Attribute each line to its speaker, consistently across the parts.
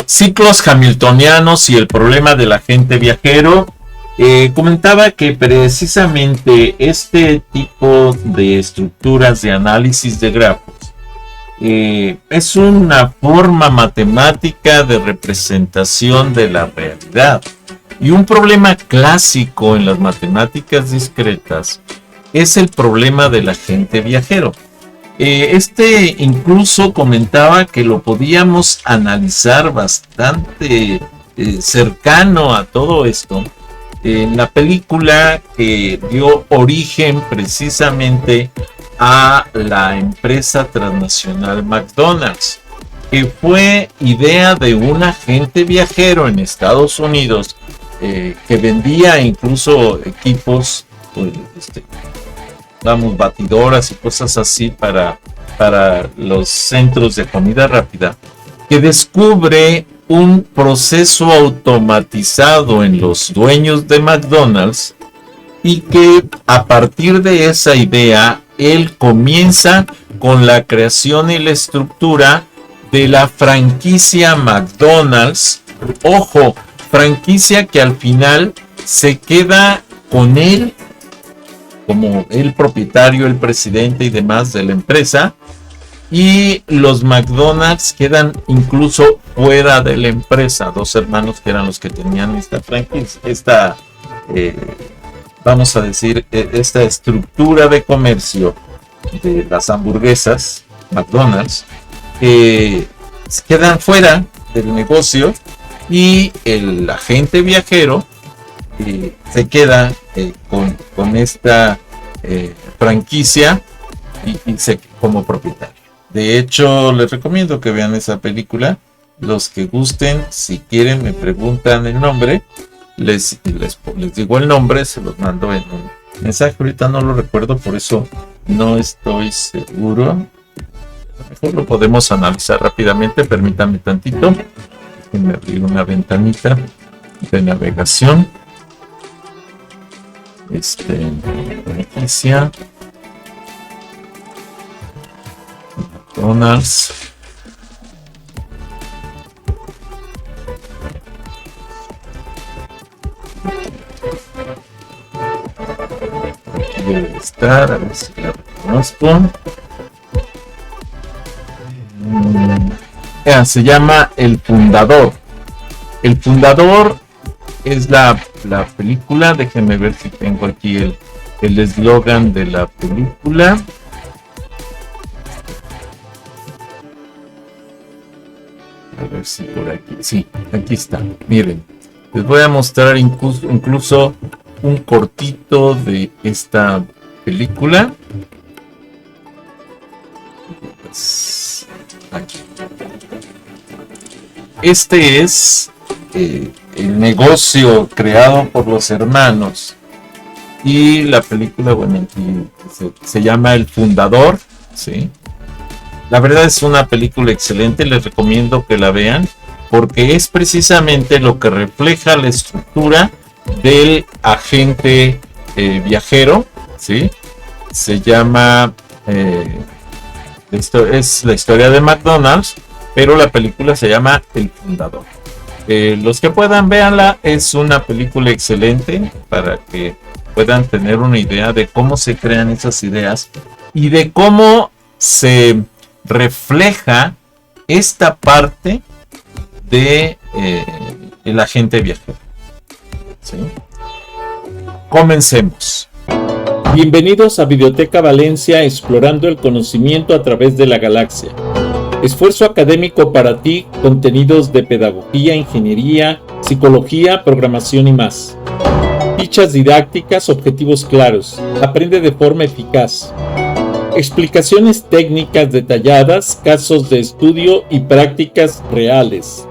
Speaker 1: Ciclos hamiltonianos y el problema del agente viajero. Comentaba que precisamente este tipo de estructuras de análisis de grafos es una forma matemática de representación de la realidad. Y un problema clásico en las matemáticas discretas es el problema del agente viajero. Incluso comentaba que lo podíamos analizar bastante cercano a todo esto en la película que dio origen precisamente a la empresa transnacional McDonald's, que fue idea de un agente viajero en Estados Unidos que vendía incluso equipos, batidoras y cosas así para los centros de comida rápida, que descubre un proceso automatizado en los dueños de McDonald's y que a partir de esa idea él comienza con la creación y la estructura de la franquicia McDonald's. Ojo, franquicia que al final se queda con él como el propietario, el presidente y demás de la empresa, y los McDonald's quedan incluso fuera de la empresa. Dos hermanos que eran los que tenían esta franquicia, vamos a decir, esta estructura de comercio de las hamburguesas McDonald's, quedan fuera del negocio, y el agente viajero se queda con esta franquicia y como propietario. De hecho, les recomiendo que vean esa película. Los que gusten, si quieren, me preguntan el nombre, les digo el nombre, se los mando en un mensaje. Ahorita no lo recuerdo, por eso no estoy seguro. A lo mejor lo podemos analizar rápidamente. Permítanme tantito. Déjenme abrir una ventanita de navegación. Franquicia McDonald's. Aquí debe estar, a ver si la reconozco. Se llama El Fundador. El Fundador es la película. Déjenme ver si tengo aquí el eslogan de la película. A ver si por aquí. Sí, aquí está. Miren, les voy a mostrar incluso un cortito de esta película. Pues, aquí. Este es el negocio creado por los hermanos, y la película, bueno, aquí se llama El Fundador, ¿sí? La verdad es una película excelente, les recomiendo que la vean, porque es precisamente lo que refleja la estructura del agente viajero, ¿sí? Se llama, esto es la historia de McDonald's, pero la película se llama El Fundador. Los que puedan, véanla. Es una película excelente para que puedan tener una idea de cómo se crean esas ideas y de cómo se refleja esta parte de el agente viajero, ¿sí? Comencemos. Bienvenidos a Videoteca Valencia, explorando el conocimiento a través de la galaxia. Esfuerzo académico para ti, contenidos de pedagogía, ingeniería, psicología, programación y más. Fichas didácticas, objetivos claros. Aprende de forma eficaz. Explicaciones técnicas detalladas, casos de estudio y prácticas reales.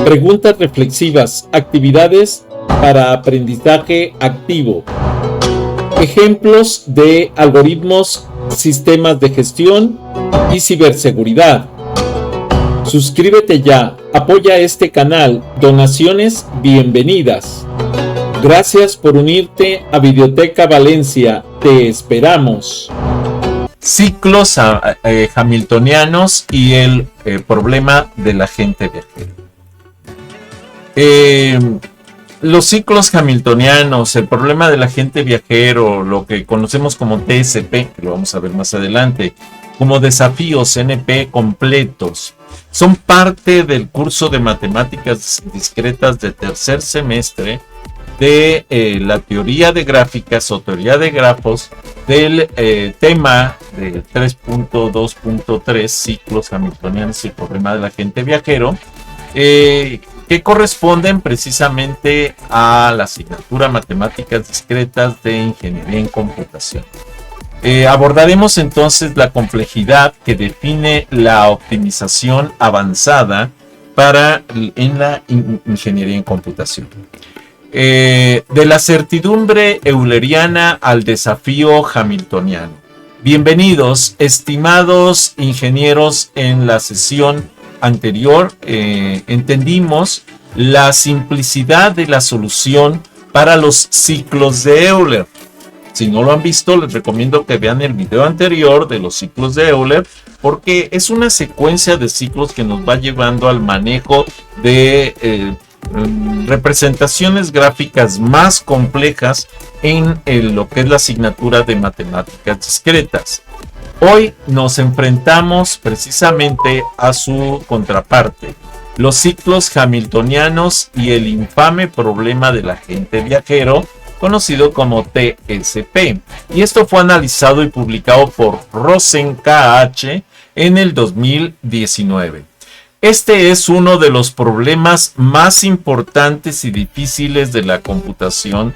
Speaker 1: Preguntas reflexivas, actividades para aprendizaje activo. Ejemplos de algoritmos, sistemas de gestión y ciberseguridad. Suscríbete ya, apoya este canal, donaciones bienvenidas. Gracias por unirte a Videoteca Valencia, te esperamos. ciclos hamiltonianos y el problema del agente viajero. Los ciclos hamiltonianos, el problema del agente viajero, lo que conocemos como TSP, que lo vamos a ver más adelante, como desafíos NP completos, son parte del curso de matemáticas discretas de tercer semestre de la teoría de gráficas o teoría de grafos del tema del 3.2.3 ciclos hamiltonianos y el problema del agente viajero, que corresponden precisamente a la asignatura matemáticas discretas de ingeniería en computación. Abordaremos entonces la complejidad que define la optimización avanzada en la ingeniería en computación. De la certidumbre euleriana al desafío hamiltoniano. Bienvenidos, estimados ingenieros. En la sesión anterior entendimos la simplicidad de la solución para los ciclos de Euler. Si no lo han visto, les recomiendo que vean el video anterior de los ciclos de Euler, porque es una secuencia de ciclos que nos va llevando al manejo de representaciones gráficas más complejas en lo que es la asignatura de matemáticas discretas. Hoy nos enfrentamos precisamente a su contraparte, los ciclos hamiltonianos y el infame problema del agente viajero, conocido como TSP. Y esto fue analizado y publicado por Rosen KH en el 2019. Este es uno de los problemas más importantes y difíciles de la computación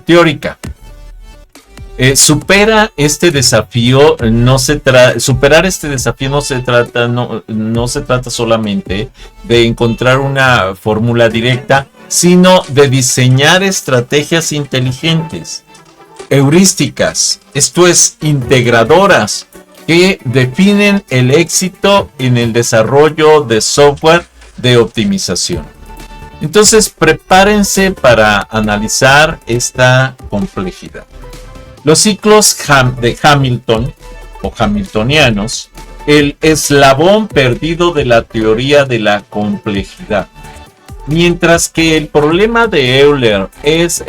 Speaker 1: teórica. Superar este desafío no se trata solamente de encontrar una fórmula directa, sino de diseñar estrategias inteligentes, heurísticas, esto es, integradoras, que definen el éxito en el desarrollo de software de optimización. Entonces, prepárense para analizar esta complejidad. Los ciclos de Hamilton o hamiltonianos, el eslabón perdido de la teoría de la complejidad. Mientras que el problema de Euler es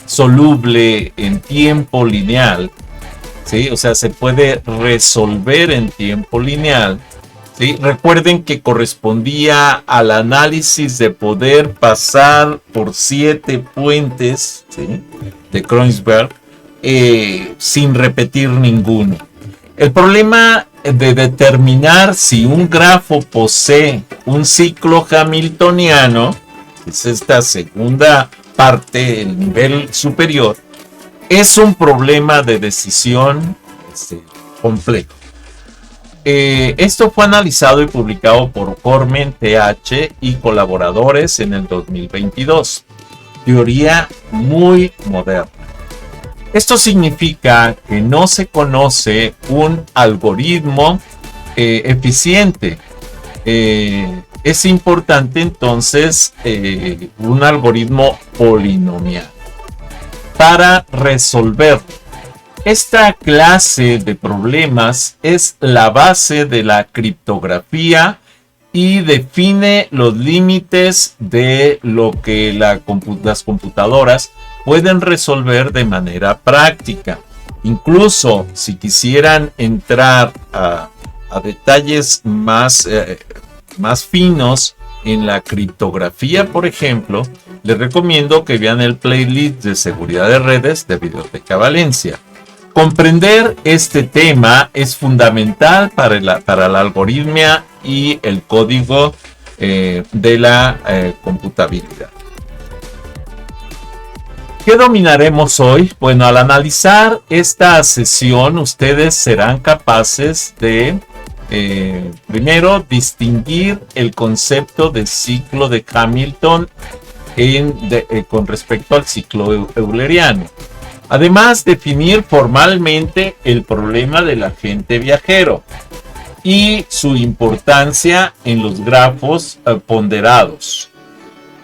Speaker 1: soluble en tiempo lineal, ¿sí? O sea, se puede resolver en tiempo lineal, ¿sí? Recuerden que correspondía al análisis de poder pasar por 7 puentes, ¿sí?, de Kreuzberg sin repetir ninguno. El problema de determinar si un grafo posee un ciclo hamiltoniano, es esta segunda parte, el nivel superior, es un problema de decisión complejo. Esto fue analizado y publicado por Formen, TH y colaboradores en el 2022. Teoría muy moderna. Esto significa que no se conoce un algoritmo eficiente. Es importante entonces un algoritmo polinomial para resolver. Esta clase de problemas es la base de la criptografía y define los límites de lo que las computadoras pueden resolver de manera práctica. Incluso si quisieran entrar a detalles más finos en la criptografía, por ejemplo, les recomiendo que vean el playlist de seguridad de redes de Biblioteca Valencia. Comprender este tema es fundamental para la algoritmia y el código de la computabilidad. ¿Qué dominaremos hoy? Bueno, al analizar esta sesión, ustedes serán capaces de, primero, distinguir el concepto de ciclo de Hamilton con respecto al ciclo euleriano. Además, definir formalmente el problema del agente viajero y su importancia en los grafos ponderados.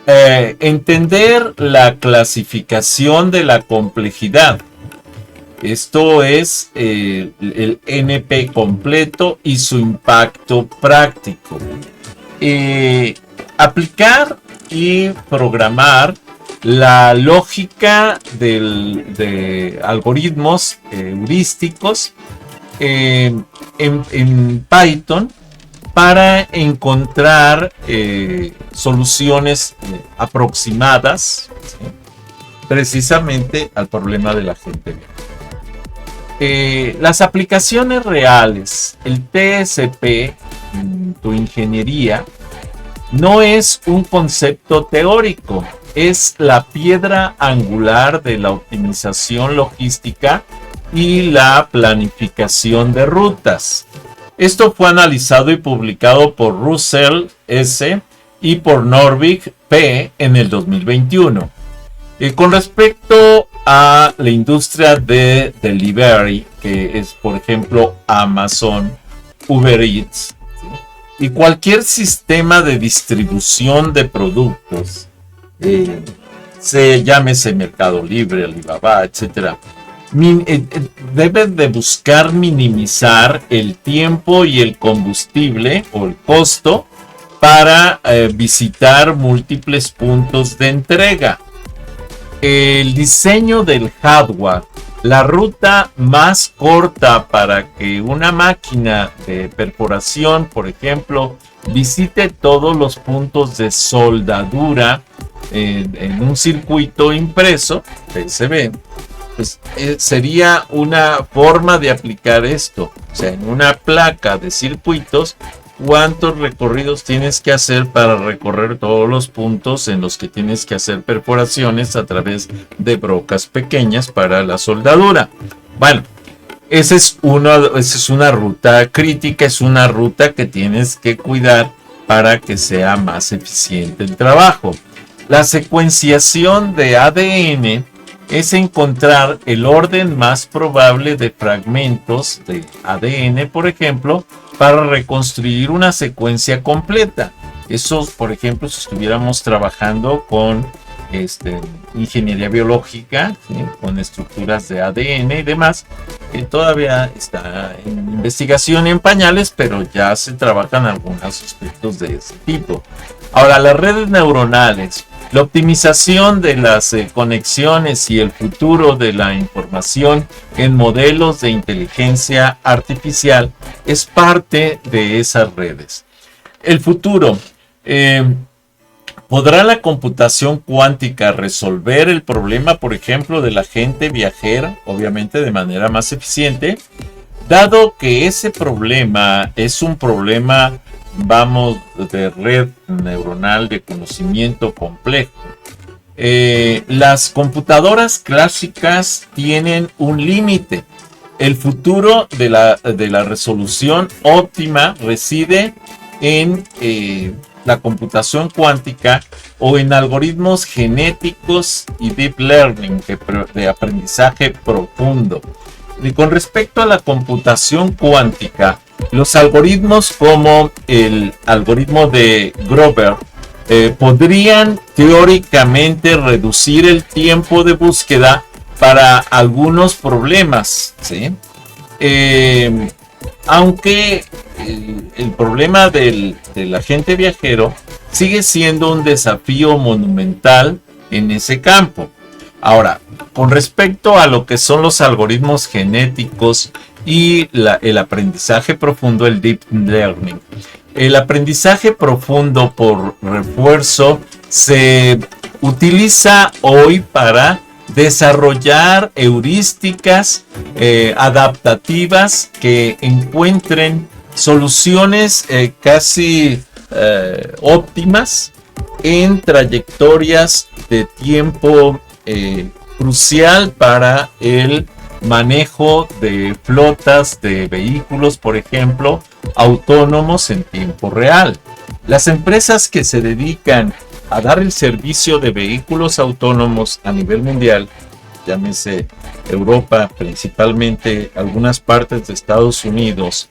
Speaker 1: Entender la clasificación de la complejidad Esto es el NP completo y su impacto práctico. Aplicar y programar la lógica de algoritmos heurísticos en Python para encontrar soluciones aproximadas, ¿sí?, precisamente al problema de la gente. Las aplicaciones reales, el TSP, tu ingeniería, no es un concepto teórico, es la piedra angular de la optimización logística y la planificación de rutas. Esto fue analizado y publicado por Russell S. y por Norvig P. en el 2021. Con respecto a la industria de delivery, que es por ejemplo Amazon, Uber Eats, ¿sí?, y cualquier sistema de distribución de productos, llámese Mercado Libre, Alibaba, etc., deben de buscar minimizar el tiempo y el combustible o el costo para visitar múltiples puntos de entrega. El diseño del hardware, la ruta más corta para que una máquina de perforación, por ejemplo, visite todos los puntos de soldadura en un circuito impreso, PCB, pues, sería una forma de aplicar esto. O sea, en una placa de circuitos, ¿cuántos recorridos tienes que hacer para recorrer todos los puntos en los que tienes que hacer perforaciones a través de brocas pequeñas para la soldadura? Bueno, esa es una ruta crítica, es una ruta que tienes que cuidar para que sea más eficiente el trabajo. La secuenciación de ADN es encontrar el orden más probable de fragmentos de ADN, por ejemplo, para reconstruir una secuencia completa. Eso, por ejemplo, si estuviéramos trabajando con ingeniería biológica, ¿sí?, con estructuras de ADN y demás, que todavía está en investigación y en pañales, pero ya se trabajan algunos aspectos de ese tipo. Ahora, las redes neuronales, la optimización de las conexiones y el futuro de la información en modelos de inteligencia artificial es parte de esas redes. El futuro. ¿Podrá la computación cuántica resolver el problema, por ejemplo, de la gente viajera, obviamente de manera más eficiente? Dado que ese problema es un problema, vamos, de red neuronal de conocimiento complejo, las computadoras clásicas tienen un límite. El futuro de la resolución óptima reside en la computación cuántica o en algoritmos genéticos y deep learning de aprendizaje profundo. Y con respecto a la computación cuántica, los algoritmos como el algoritmo de Grover podrían teóricamente reducir el tiempo de búsqueda para algunos problemas, ¿sí? Aunque el problema del agente viajero sigue siendo un desafío monumental en ese campo. Ahora, con respecto a lo que son los algoritmos genéticos y el aprendizaje profundo, el deep learning, el aprendizaje profundo por refuerzo se utiliza hoy para desarrollar heurísticas adaptativas que encuentren soluciones casi óptimas en trayectorias de tiempo crucial para el manejo de flotas de vehículos, por ejemplo, autónomos en tiempo real. Las empresas que se dedican a dar el servicio de vehículos autónomos a nivel mundial, llámese Europa, principalmente algunas partes de Estados Unidos,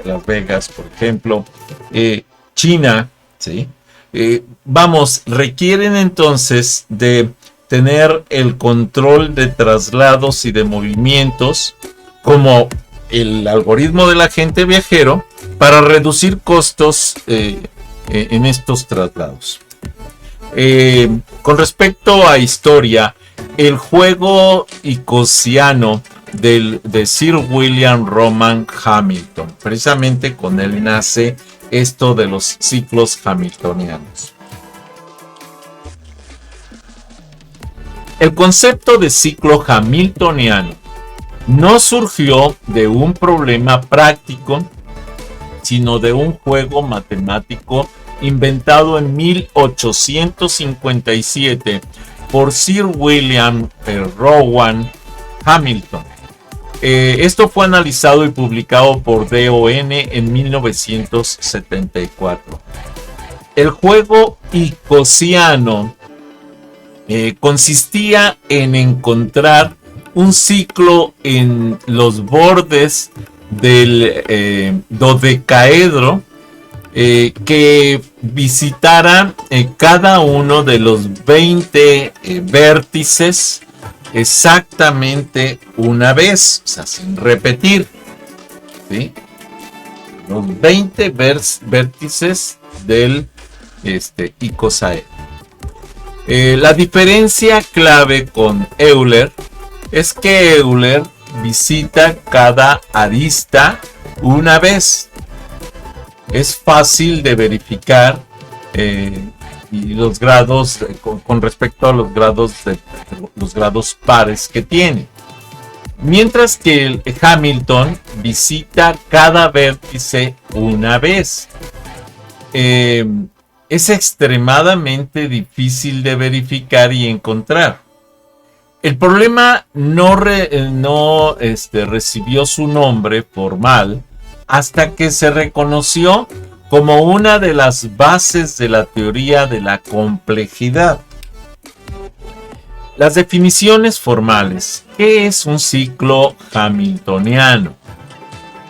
Speaker 1: Las Vegas, por ejemplo, China, ¿sí? Requieren entonces de tener el control de traslados y de movimientos como el algoritmo del agente viajero para reducir costos en estos traslados. Con respecto a historia, el juego icosiano de Sir William Rowan Hamilton, precisamente con él nace esto de los ciclos hamiltonianos. El concepto de ciclo hamiltoniano no surgió de un problema práctico, sino de un juego matemático inventado en 1857 por Sir William Rowan Hamilton. Esto fue analizado y publicado por DON en 1974. El juego icosiano consistía en encontrar un ciclo en los bordes del dodecaedro que visitara cada uno de los 20 vértices exactamente una vez, o sea, sin repetir, ¿sí? Los 20 vértices del icosaedro. La diferencia clave con Euler es que Euler visita cada arista una vez. Es fácil de verificar y los grados con respecto a los grados pares que tiene. Mientras que el Hamilton visita cada vértice una vez. Es extremadamente difícil de verificar y encontrar. El problema no recibió su nombre formal hasta que se reconoció como una de las bases de la teoría de la complejidad. Las definiciones formales. ¿Qué es un ciclo hamiltoniano?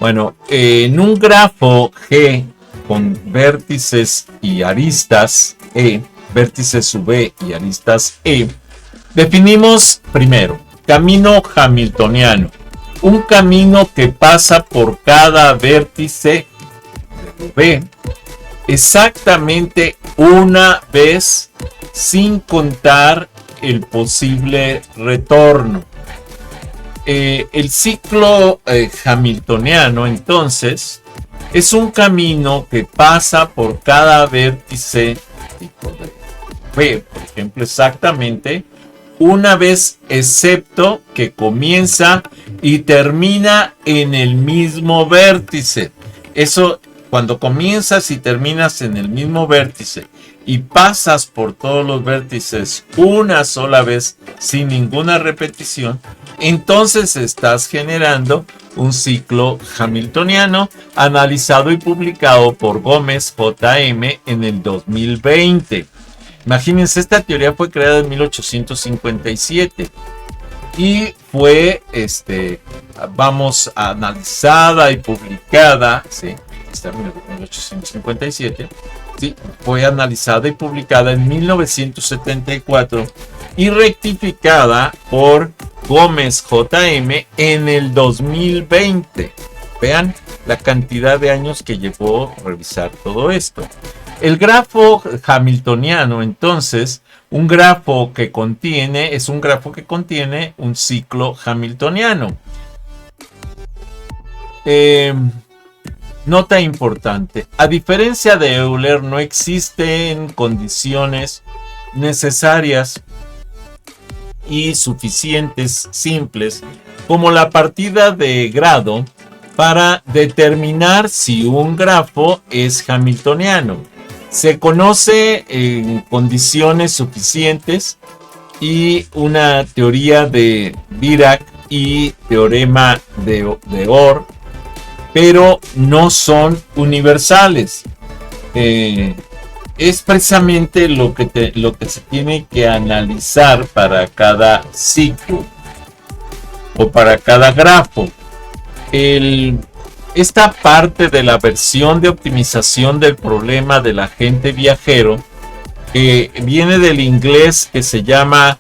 Speaker 1: Bueno, en un grafo G con vértices y aristas E, vértices sub E y aristas E, definimos primero camino hamiltoniano, un camino que pasa por cada vértice de B exactamente una vez sin contar el posible retorno. El ciclo hamiltoniano entonces es un camino que pasa por cada vértice tipo de B, por ejemplo, exactamente una vez, excepto que comienza y termina en el mismo vértice. Eso, cuando comienzas y terminas en el mismo vértice y pasas por todos los vértices una sola vez sin ninguna repetición, entonces estás generando un ciclo hamiltoniano analizado y publicado por Gómez J.M. en el 2020. Imagínense, esta teoría fue creada en 1857 y fue analizada y publicada, ¿sí? Está en 1857, ¿sí? Fue analizada y publicada en 1974 y rectificada por Gómez J.M. en el 2020. Vean la cantidad de años que llevó a revisar todo esto. El grafo hamiltoniano, entonces, es un grafo que contiene un ciclo hamiltoniano. Nota importante: a diferencia de Euler, no existen condiciones necesarias y suficientes simples como la partida de grado para determinar si un grafo es hamiltoniano. Se conoce en condiciones suficientes y una teoría de Dirac y teorema de Ohr, pero no son universales. Es precisamente lo que se tiene que analizar para cada ciclo o para cada grafo. Esta parte de la versión de optimización del problema del agente viajero, que viene del inglés, que se llama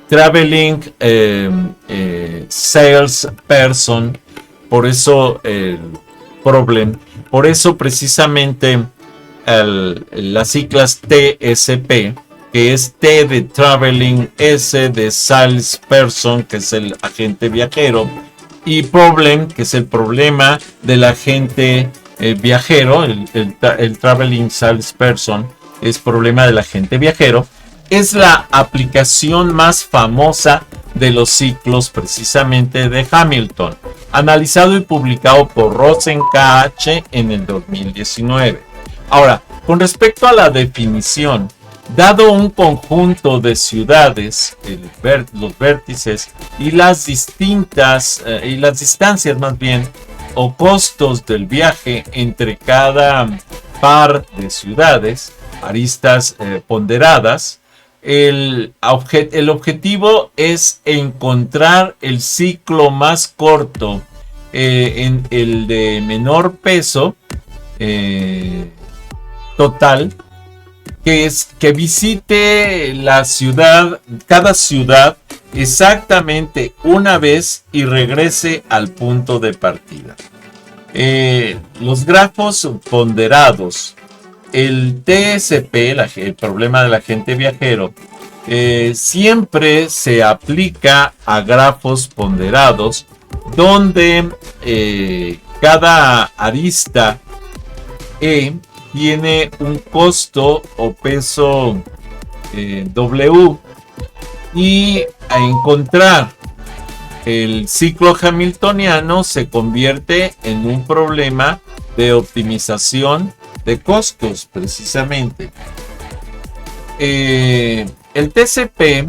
Speaker 1: traveling salesperson, por eso el problem, por eso precisamente las siglas TSP, que es T de traveling, S de salesperson, que es el agente viajero, y problem, que es el problema del agente viajero, el traveling salesperson es problema del agente viajero, es la aplicación más famosa de los ciclos precisamente de Hamilton, analizado y publicado por Rosen KH en el 2019. Ahora, con respecto a la definición, dado un conjunto de ciudades, los vértices y las distancias más bien, o costos del viaje entre cada par de ciudades, aristas ponderadas, el objetivo es encontrar el ciclo más corto, en el de menor peso total, que visite la ciudad, cada ciudad exactamente una vez y regrese al punto de partida. Los grafos ponderados, el TSP, el problema del agente viajero, siempre se aplica a grafos ponderados donde cada arista E tiene un costo o peso W, y a encontrar el ciclo hamiltoniano se convierte en un problema de optimización de costos precisamente. El TCP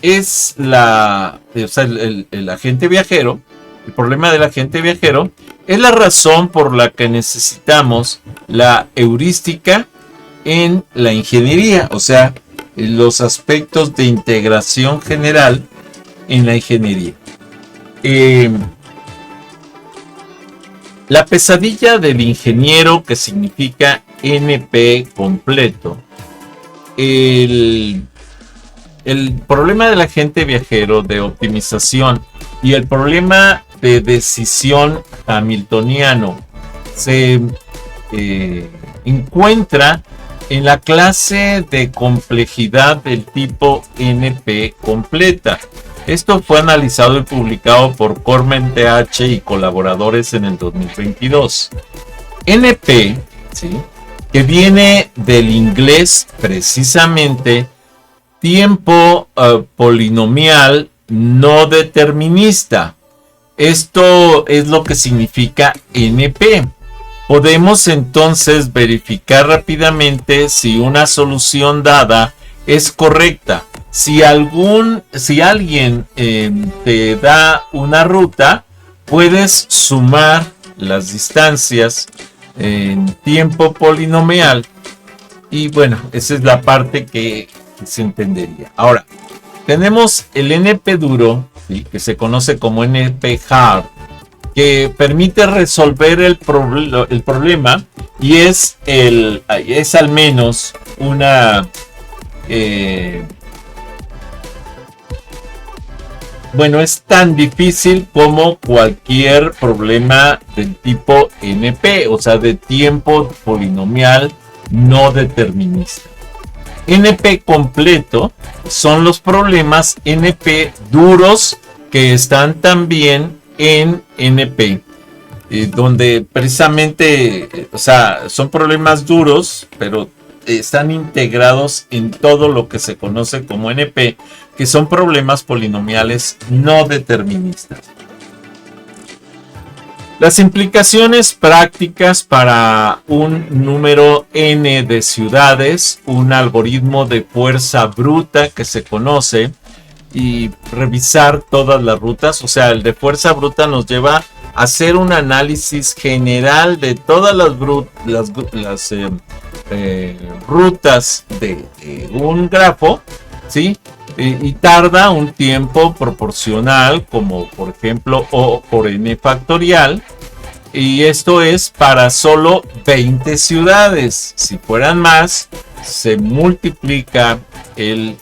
Speaker 1: es el agente viajero. El problema del agente viajero es la razón por la que necesitamos la heurística en la ingeniería, o sea, los aspectos de integración general en la ingeniería. La pesadilla del ingeniero, que significa NP completo. El problema del agente viajero de optimización y el problema de decisión hamiltoniano se encuentra en la clase de complejidad del tipo NP completa. Esto fue analizado y publicado por Cormen TH y colaboradores en el 2022. NP, ¿sí?, que viene del inglés precisamente tiempo polinomial no determinista. Esto es lo que significa NP. Podemos entonces verificar rápidamente si una solución dada es correcta. Si alguien te da una ruta, puedes sumar las distancias en tiempo polinomial, y bueno, esa es la parte que se entendería. Ahora, tenemos el NP duro, ¿sí?, que se conoce como NP hard, que permite resolver el problema, y es al menos una es tan difícil como cualquier problema del tipo NP, o sea, de tiempo polinomial no determinista. NP completo son los problemas NP duros que están también en NP, donde precisamente, o sea, son problemas duros, pero están integrados en todo lo que se conoce como NP, que son problemas polinomiales no deterministas. Las implicaciones prácticas para un número n de ciudades, un algoritmo de fuerza bruta que se conoce, y revisar todas las rutas. O sea, el de fuerza bruta nos lleva a hacer un análisis general de todas las rutas de un grafo, ¿sí? Y tarda un tiempo proporcional, como por ejemplo O por n factorial, y esto es para solo 20 ciudades. Si fueran más, se multiplica el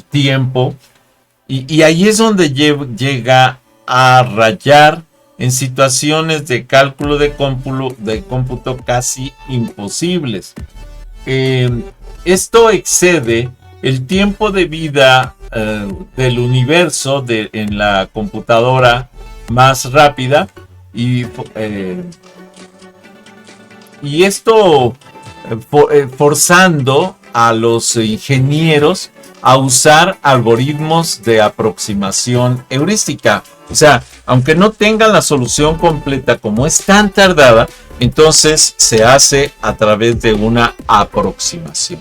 Speaker 1: tiempo, y ahí es donde llega a rayar en situaciones de cálculo de cómputo casi imposibles. Esto excede el tiempo de vida del universo en la computadora más rápida, y esto forzando a los ingenieros a usar algoritmos de aproximación heurística. O sea, aunque no tengan la solución completa, como es tan tardada, entonces se hace a través de una aproximación.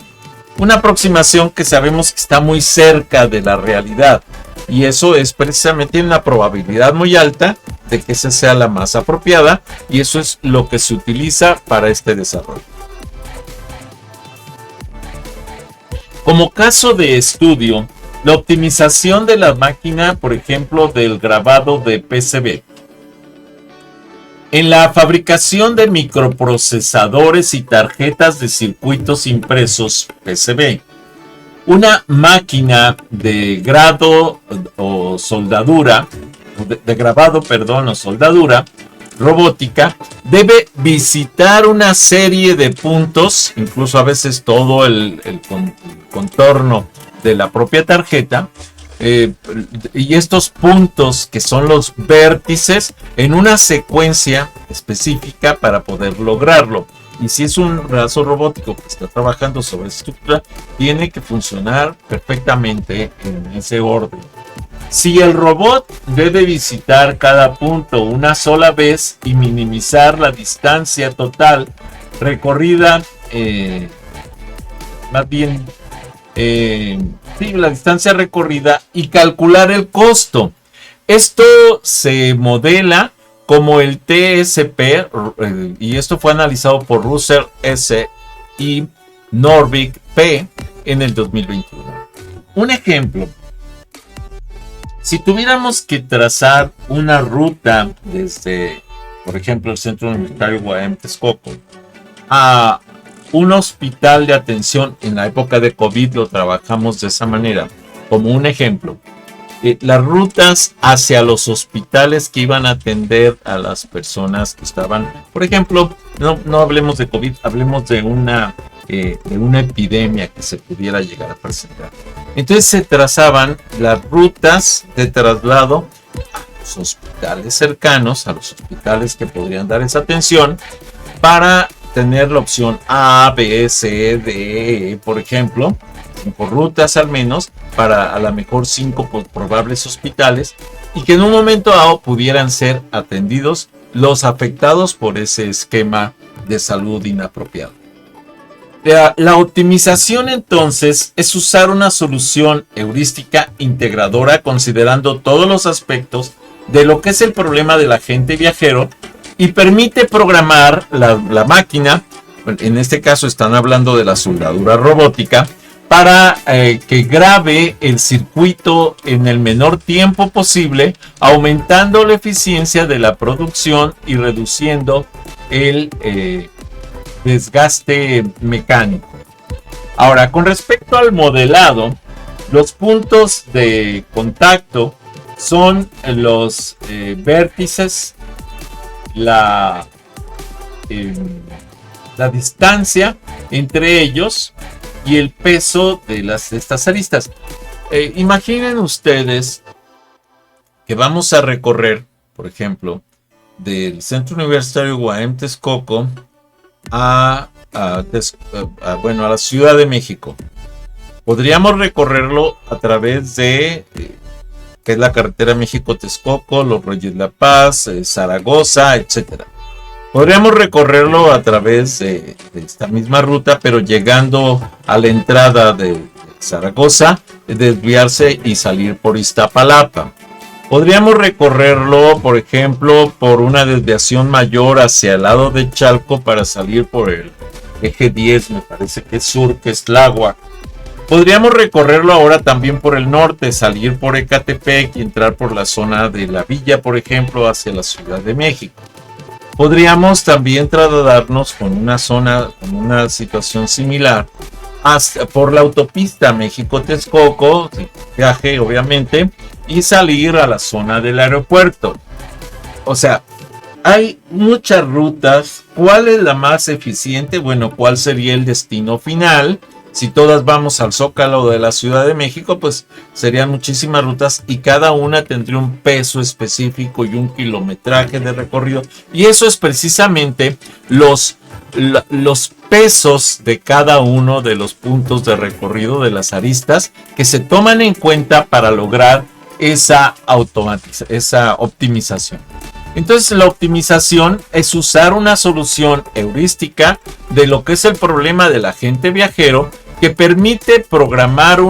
Speaker 1: Una aproximación que sabemos que está muy cerca de la realidad. Y eso es precisamente una probabilidad muy alta de que esa sea la más apropiada. Y eso es lo que se utiliza para este desarrollo. Como caso de estudio, la optimización de la máquina, por ejemplo, del grabado de PCB. En la fabricación de microprocesadores y tarjetas de circuitos impresos PCB, una máquina de grado o soldadura, de grabado, perdón, o soldadura robótica, debe visitar una serie de puntos, incluso a veces todo el contorno de la propia tarjeta, y estos puntos, que son los vértices, en una secuencia específica para poder lograrlo. Y si es un brazo robótico que está trabajando sobre esa estructura, tiene que funcionar perfectamente en ese orden. Si el robot debe visitar cada punto una sola vez y minimizar la distancia total recorrida, más bien, la distancia recorrida, y calcular el costo. Esto se modela como el TSP, y esto fue analizado por Russell S. y Norvig P. en el 2021. Un ejemplo: si tuviéramos que trazar una ruta desde, por ejemplo, el Centro Universitario Guam Texcoco a un hospital de atención, en la época de COVID lo trabajamos de esa manera, como un ejemplo. Las rutas hacia los hospitales que iban a atender a las personas que estaban, por ejemplo, no hablemos de COVID, hablemos de una epidemia que se pudiera llegar a presentar. Entonces se trazaban las rutas de traslado a los hospitales cercanos, a los hospitales que podrían dar esa atención, para tener la opción A, B, C, D, E, por ejemplo, 5 rutas al menos, para a lo mejor 5 probables hospitales, y que en un momento dado pudieran ser atendidos los afectados por ese esquema de salud inapropiado. La optimización, entonces, es usar una solución heurística integradora considerando todos los aspectos de lo que es el problema del agente viajero, y permite programar la máquina, en este caso están hablando de la soldadura robótica, para que grabe el circuito en el menor tiempo posible, aumentando la eficiencia de la producción y reduciendo el desgaste mecánico. Ahora, con respecto al modelado, los puntos de contacto son los vértices, la distancia entre ellos y el peso de estas aristas. Imaginen ustedes que vamos a recorrer, por ejemplo, del Centro Universitario Guam Texcoco a la Ciudad de México. Podríamos recorrerlo a través de que es la carretera México-Texcoco, Los Reyes La Paz, Zaragoza, etc. Podríamos recorrerlo a través de esta misma ruta, pero llegando a la entrada de Zaragoza, desviarse y salir por Iztapalapa. Podríamos recorrerlo, por ejemplo, por una desviación mayor hacia el lado de Chalco para salir por el eje 10, me parece que es sur, que es Tláhuac. Podríamos recorrerlo ahora también por el norte, salir por Ecatepec y entrar por la zona de la Villa, por ejemplo, hacia la Ciudad de México. Podríamos también trasladarnos con una situación similar por la autopista México-Texcoco, viaje obviamente, y salir a la zona del aeropuerto. O sea, hay muchas rutas. ¿Cuál es la más eficiente? Bueno, ¿cuál sería el destino final? Si todas vamos al Zócalo de la Ciudad de México, pues serían muchísimas rutas y cada una tendría un peso específico y un kilometraje de recorrido. Y eso es precisamente los pesos de cada uno de los puntos de recorrido de las aristas que se toman en cuenta para lograr esa optimización. Entonces la optimización es usar una solución heurística de lo que es el problema del agente viajero, que permite programar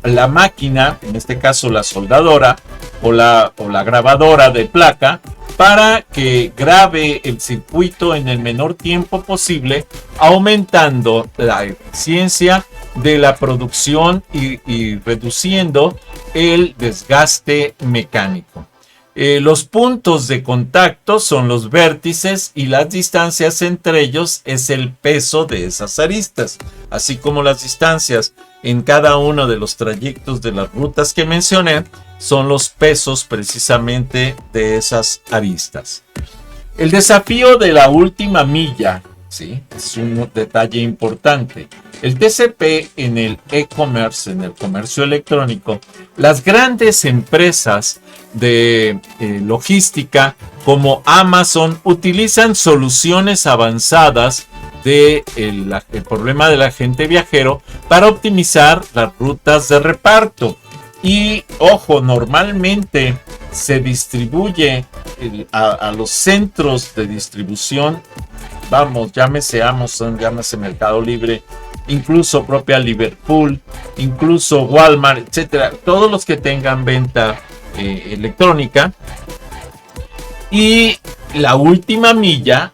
Speaker 1: la máquina, en este caso la soldadora o la grabadora de placa, para que grabe el circuito en el menor tiempo posible, aumentando la eficiencia de la producción y reduciendo el desgaste mecánico. Los puntos de contacto son los vértices y las distancias entre ellos es el peso de esas aristas, así como las distancias en cada uno de los trayectos de las rutas que mencioné son los pesos precisamente de esas aristas. El desafío de la última milla, ¿sí?, es un detalle importante. El TCP en el e-commerce, en el comercio electrónico, las grandes empresas de logística como Amazon utilizan soluciones avanzadas del problema del agente viajero para optimizar las rutas de reparto. Y ojo, normalmente se distribuye a los centros de distribución, vamos, llámese Amazon, llámese Mercado Libre, incluso propia Liverpool, incluso Walmart, etcétera, todos los que tengan venta electrónica. Y la última milla,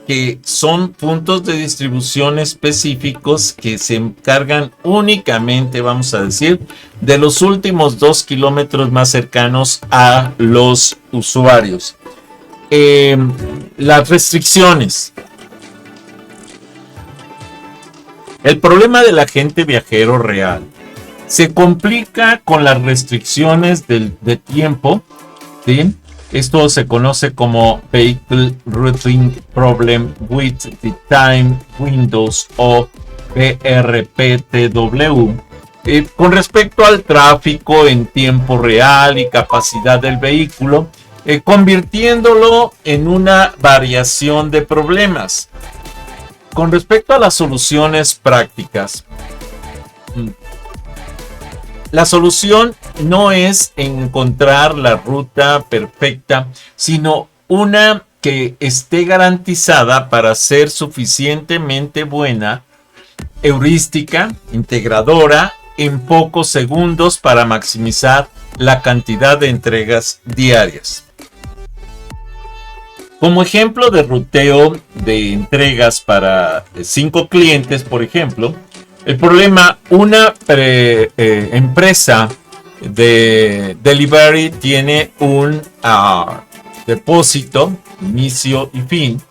Speaker 1: que son puntos de distribución específicos que se encargan únicamente, vamos a decir, de los últimos 2 kilómetros más cercanos a los usuarios. Las restricciones. El problema del agente viajero real se complica con las restricciones de tiempo, ¿sí? Esto se conoce como Vehicle Routing Problem with the Time Windows o VRPTW, con respecto al tráfico en tiempo real y capacidad del vehículo, convirtiéndolo en una variación de problemas. Con respecto a las soluciones prácticas, la solución no es encontrar la ruta perfecta, sino una que esté garantizada para ser suficientemente buena, heurística, integradora, en pocos segundos para maximizar la cantidad de entregas diarias. Como ejemplo de ruteo de entregas para 5 clientes, por ejemplo, el problema, una empresa de delivery tiene un depósito, inicio y fin,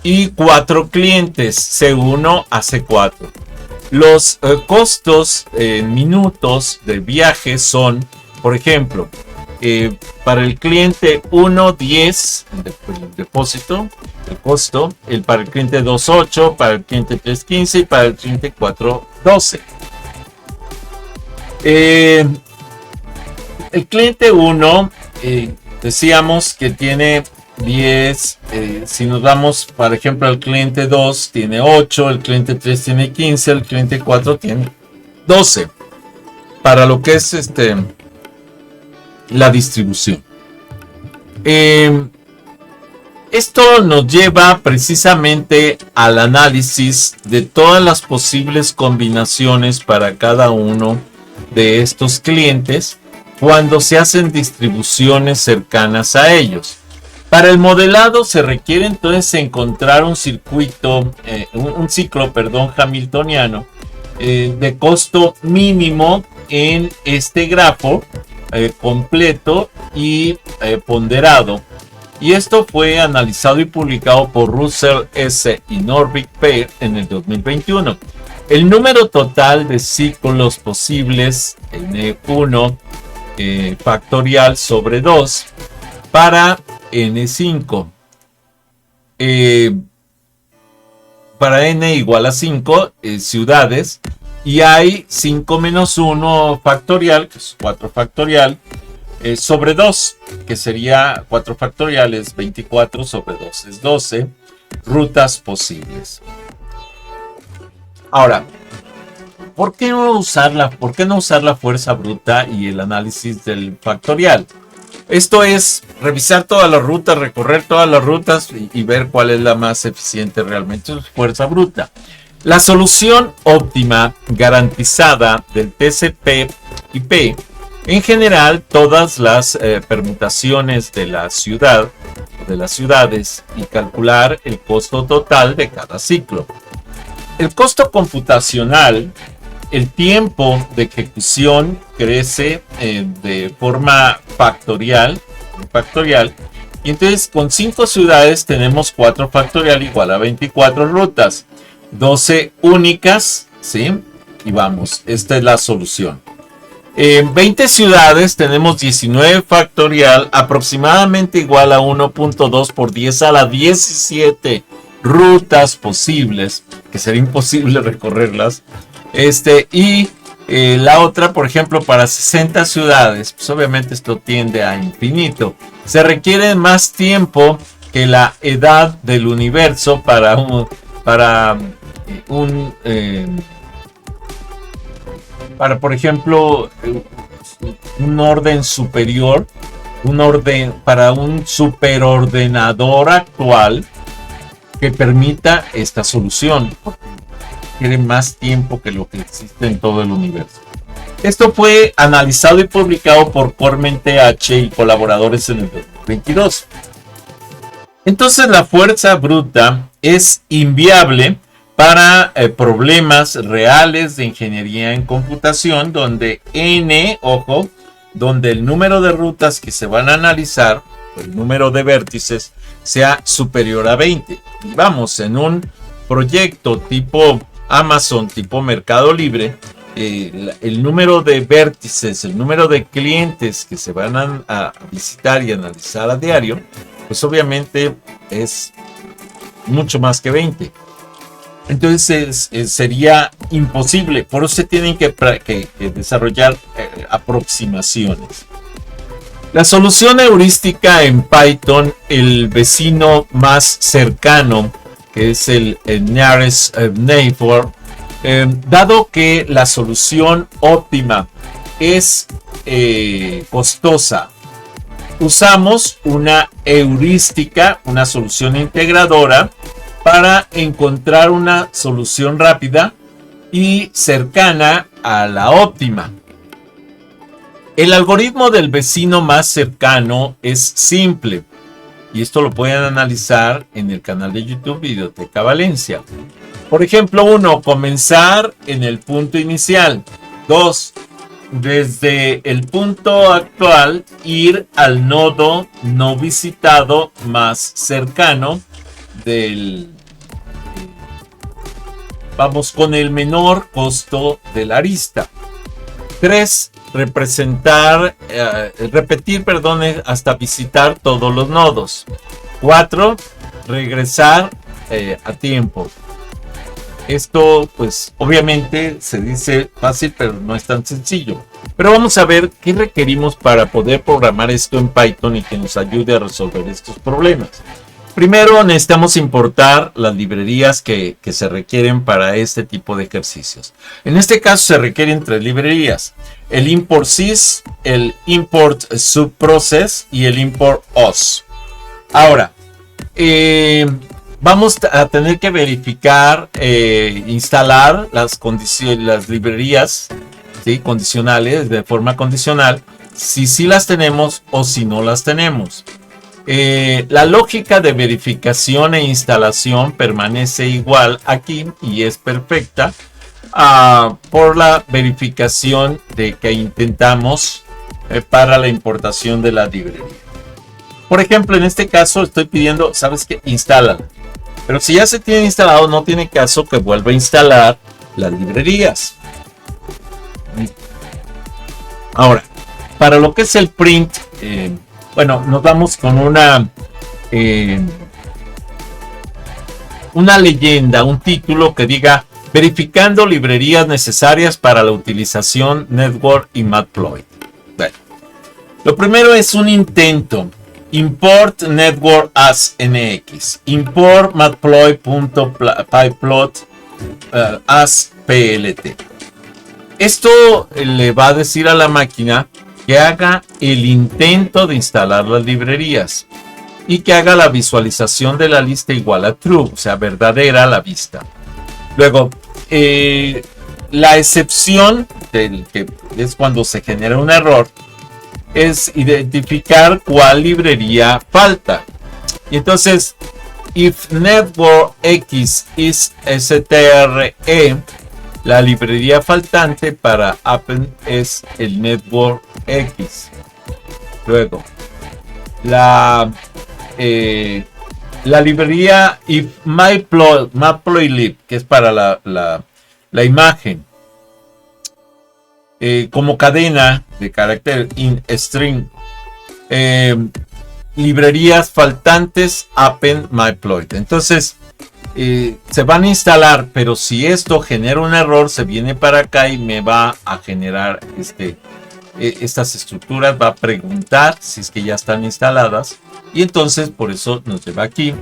Speaker 1: y 4 clientes, C1 a C4. Los costos en minutos de viaje son, por ejemplo, para el cliente 1, 10, el depósito, el costo, para el cliente 2, 8, para el cliente 3, 15 y para el cliente 4, 12. El cliente 1, decíamos que tiene 10, si nos vamos, por ejemplo, al cliente 2 tiene 8, el cliente 3 tiene 15, el cliente 4 tiene 12. Para lo que es la distribución. Esto nos lleva precisamente al análisis de todas las posibles combinaciones para cada uno de estos clientes cuando se hacen distribuciones cercanas a ellos. Para el modelado se requiere entonces encontrar un ciclo hamiltoniano de costo mínimo en este grafo completo y ponderado. Y esto fue analizado y publicado por Russell S. y Norvig P. en el 2021. el número total de ciclos posibles, n1 factorial sobre 2, para n5. Para n igual a 5 ciudades, y hay 5 menos 1 factorial, que es 4 factorial, sobre 2, que sería 4 factorial, es 24 sobre 2, es 12 rutas posibles. Ahora, ¿por qué no usar la fuerza bruta y el análisis del factorial? Esto es revisar todas las rutas, recorrer todas las rutas y ver cuál es la más eficiente realmente. Es fuerza bruta. La solución óptima garantizada del TCP/IP, en general, todas las permutaciones de la ciudad, de las ciudades, y calcular el costo total de cada ciclo. El costo computacional, el tiempo de ejecución crece de forma factorial, y entonces con 5 ciudades tenemos 4 factorial igual a 24 rutas, 12 únicas, ¿sí? Y vamos, esta es la solución. En 20 ciudades tenemos 19 factorial, aproximadamente igual a 1.2 por 10 a la 17 rutas posibles, que sería imposible recorrerlas. Y la otra, por ejemplo, para 60 ciudades, pues obviamente esto tiende a infinito. Se requiere más tiempo que la edad del universo para por ejemplo, un orden superior, para un superordenador actual que permita esta solución. Requiere más tiempo que lo que existe en todo el universo. Esto fue analizado y publicado por Cormen TH y colaboradores en el 2022. Entonces la fuerza bruta es inviable para problemas reales de ingeniería en computación, donde n, ojo, donde el número de rutas que se van a analizar, el número de vértices, sea superior a 20. Y vamos, en un proyecto tipo Amazon, tipo Mercado Libre, el número de vértices, el número de clientes que se van a visitar y analizar a diario, pues obviamente es mucho más que 20. Entonces sería imposible, por eso se tienen que desarrollar aproximaciones. La solución heurística en Python, el vecino más cercano, que es el nearest neighbor, dado que la solución óptima es costosa, usamos una heurística, una solución integradora, para encontrar una solución rápida y cercana a la óptima. El algoritmo del vecino más cercano es simple, y esto lo pueden analizar en el canal de YouTube Videoteca Valencia. Por ejemplo, 1, comenzar en el punto inicial. 2, desde el punto actual ir al nodo no visitado más cercano vamos con el menor costo de la arista. 3, repetir hasta visitar todos los nodos. 4, regresar a tiempo. Esto pues obviamente se dice fácil, pero no es tan sencillo. Pero vamos a ver qué requerimos para poder programar esto en Python y que nos ayude a resolver estos problemas. Primero necesitamos importar las librerías que se requieren para este tipo de ejercicios. En este caso se requieren 3 librerías: el import sys, el import subprocess y el import os. Ahora, vamos a tener que verificar, instalar las librerías, ¿sí?, condicionales, de forma condicional, si las tenemos o si no las tenemos. La lógica de verificación e instalación permanece igual aquí y es perfecta por la verificación de que intentamos para la importación de la librería. Por ejemplo, en este caso estoy pidiendo, ¿sabes qué? Instálala. Pero si ya se tiene instalado, no tiene caso que vuelva a instalar las librerías. Ahora, para lo que es el print, bueno, nos vamos con una leyenda, un título que diga verificando librerías necesarias para la utilización Network y Matplotlib. Bueno, lo primero es un intento. Import network as nx. Import matplotlib.pyplot as plt. Esto le va a decir a la máquina que haga el intento de instalar las librerías y que haga la visualización de la lista igual a true, o sea, verdadera a la vista. Luego, la excepción del que es cuando se genera un error es identificar cuál librería falta. Y entonces, if network x is strE, la librería faltante para Append es el network x. Luego, la librería if matplotlib, que es para la imagen, como cadena de carácter in string, librerías faltantes append matplotlib. Entonces se van a instalar, pero si esto genera un error, se viene para acá y me va a generar estas estructuras, va a preguntar si es que ya están instaladas, y entonces por eso nos lleva aquí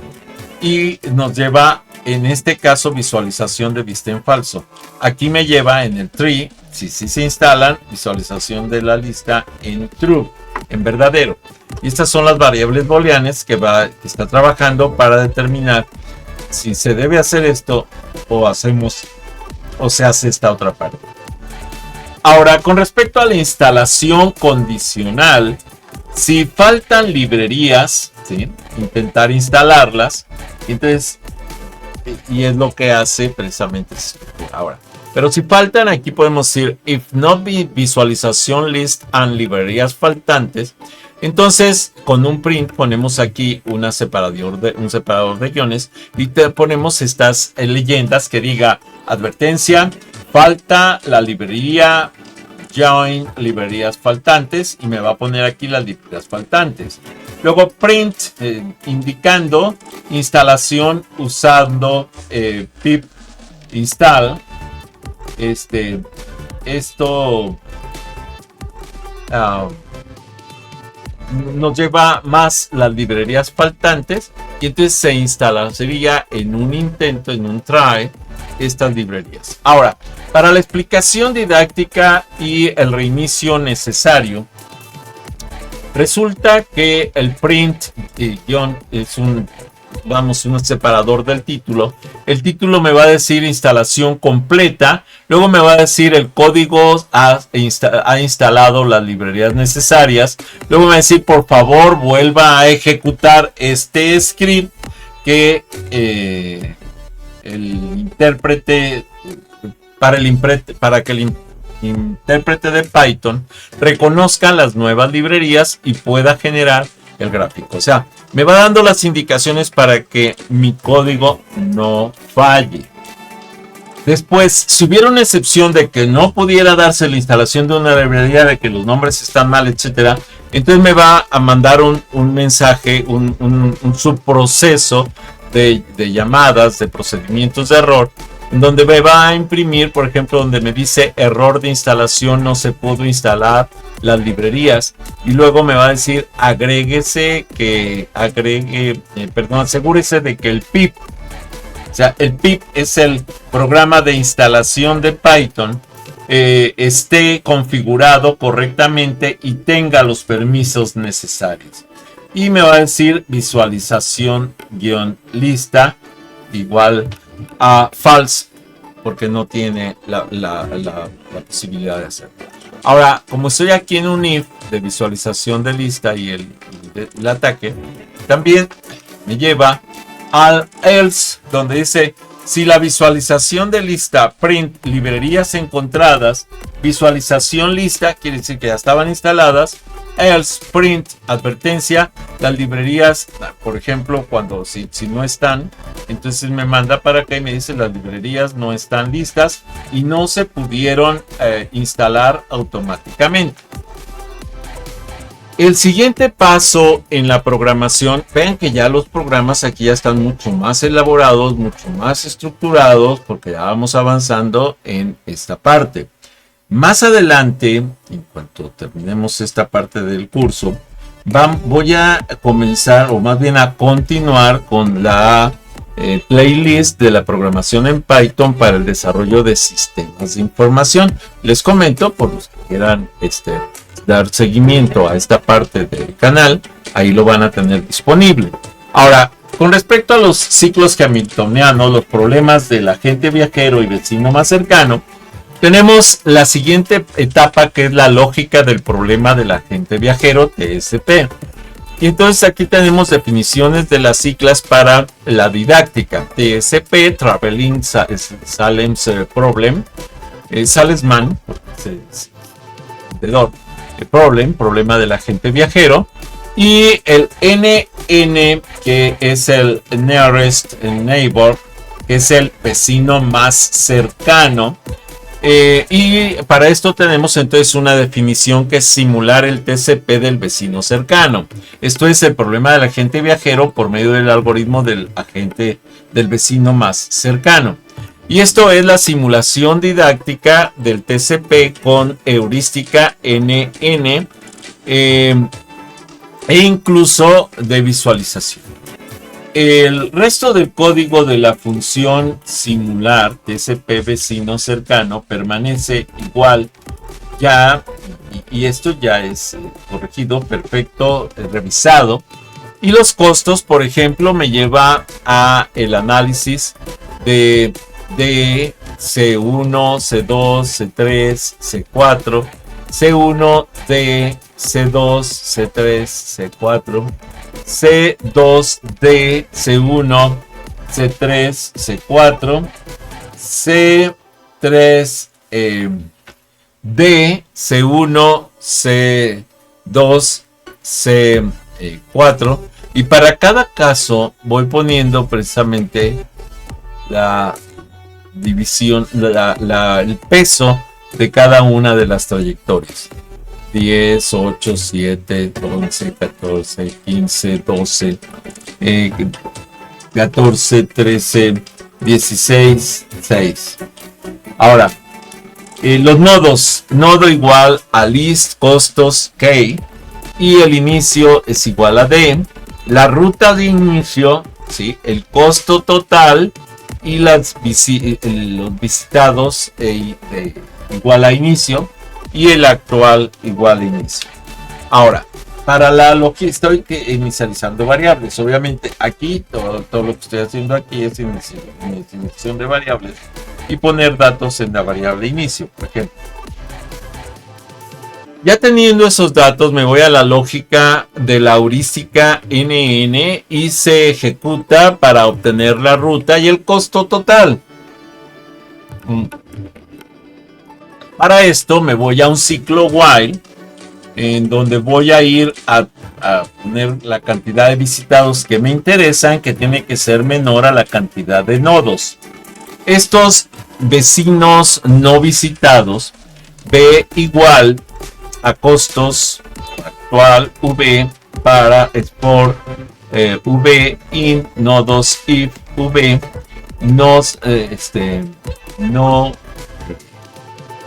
Speaker 1: y nos lleva en este caso visualización de vista en falso. Aquí me lleva en el tree, si se instalan, visualización de la lista en true, en verdadero. Y estas son las variables booleanas que está trabajando para determinar si se debe hacer esto o se hace esta otra parte. Ahora, con respecto a la instalación condicional, si faltan librerías, ¿sí?, intentar instalarlas, entonces, y es lo que hace precisamente esta estructura. Ahora, pero si faltan, aquí podemos decir if not be visualización list and librerías faltantes. Entonces, con un print ponemos aquí un separador de guiones y te ponemos estas leyendas que diga advertencia, falta la librería join librerías faltantes, y me va a poner aquí las librerías faltantes. Luego print indicando instalación usando pip install. Esto nos lleva más las librerías faltantes, y entonces se instalaría en un intento, en un try, estas librerías. Ahora, para la explicación didáctica y el reinicio necesario, resulta que el print guión es un separador del título. El título me va a decir instalación completa. Luego me va a decir el código ha instalado las librerías necesarias. Luego me va a decir por favor vuelva a ejecutar este script que el intérprete para que el intérprete de Python reconozca las nuevas librerías y pueda generar el gráfico. O sea, me va dando las indicaciones para que mi código no falle. Después, si hubiera una excepción de que no pudiera darse la instalación de una librería, de que los nombres están mal, etcétera, entonces me va a mandar un mensaje, un subproceso de llamadas, de procedimientos de error, en donde me va a imprimir, por ejemplo, donde me dice error de instalación, no se pudo instalar las librerías, y luego me va a decir asegúrese de que el pip, o sea, el pip es el programa de instalación de Python, esté configurado correctamente y tenga los permisos necesarios. Y me va a decir visualización lista igual a false, porque no tiene la posibilidad de hacerlo. Ahora, como estoy aquí en un if de visualización de lista y el ataque, también me lleva al else, donde dice si la visualización de lista print librerías encontradas, visualización lista quiere decir que ya estaban instaladas, else print advertencia. Las librerías, por ejemplo, cuando si no están, entonces me manda para acá y me dice las librerías no están listas y no se pudieron instalar automáticamente. El siguiente paso en la programación, vean que ya los programas aquí ya están mucho más elaborados, mucho más estructurados, porque ya vamos avanzando en esta parte. Más adelante, en cuanto terminemos esta parte del curso, voy a comenzar, o más bien a continuar con la playlist de la programación en Python para el desarrollo de sistemas de información. Les comento, por los que quieran dar seguimiento a esta parte del canal, ahí lo van a tener disponible. Ahora, con respecto a los ciclos hamiltonianos, los problemas del agente viajero y vecino más cercano, tenemos la siguiente etapa, que es la lógica del problema del agente viajero, TSP. Y entonces aquí tenemos definiciones de las siglas para la didáctica. TSP, Traveling Salesman's Problem, Salesman, problema del agente viajero, y el NN, que es el Nearest Neighbor, que es el vecino más cercano. Y para esto tenemos entonces una definición que es simular el TCP del vecino cercano. Esto es el problema del agente viajero por medio del algoritmo del agente del vecino más cercano. Y esto es la simulación didáctica del TCP con heurística NN e incluso de visualización. El resto del código de la función simular TCP vecino cercano permanece igual ya, y esto ya es corregido, perfecto, revisado. Y los costos, por ejemplo, me lleva a el análisis de C1, C2, C3, C4, C1, D, C2, C3, C4, C2D, C1, C3, C4, C3D, C1, C2, C4. Y para cada caso voy poniendo precisamente la división, el peso de cada una de las trayectorias. 10, 8, 7, 11, 14, 15, 12, 14, 13, 16, 6. Ahora, los nodos. Nodo igual a list, costos, K. Y el inicio es igual a D. La ruta de inicio, ¿sí? El costo total y los visitados igual a inicio. Y el actual igual a inicio. Ahora, para la lógica estoy inicializando variables. Obviamente aquí todo lo que estoy haciendo aquí es inicialización de variables y poner datos en la variable inicio, por ejemplo. Ya teniendo esos datos, me voy a la lógica de la heurística NN y se ejecuta para obtener la ruta y el costo total. Para esto me voy a un ciclo while, en donde voy a ir a poner la cantidad de visitados que me interesan, que tiene que ser menor a la cantidad de nodos. Estos vecinos no visitados, B igual a costos actual V para export V in nodos if V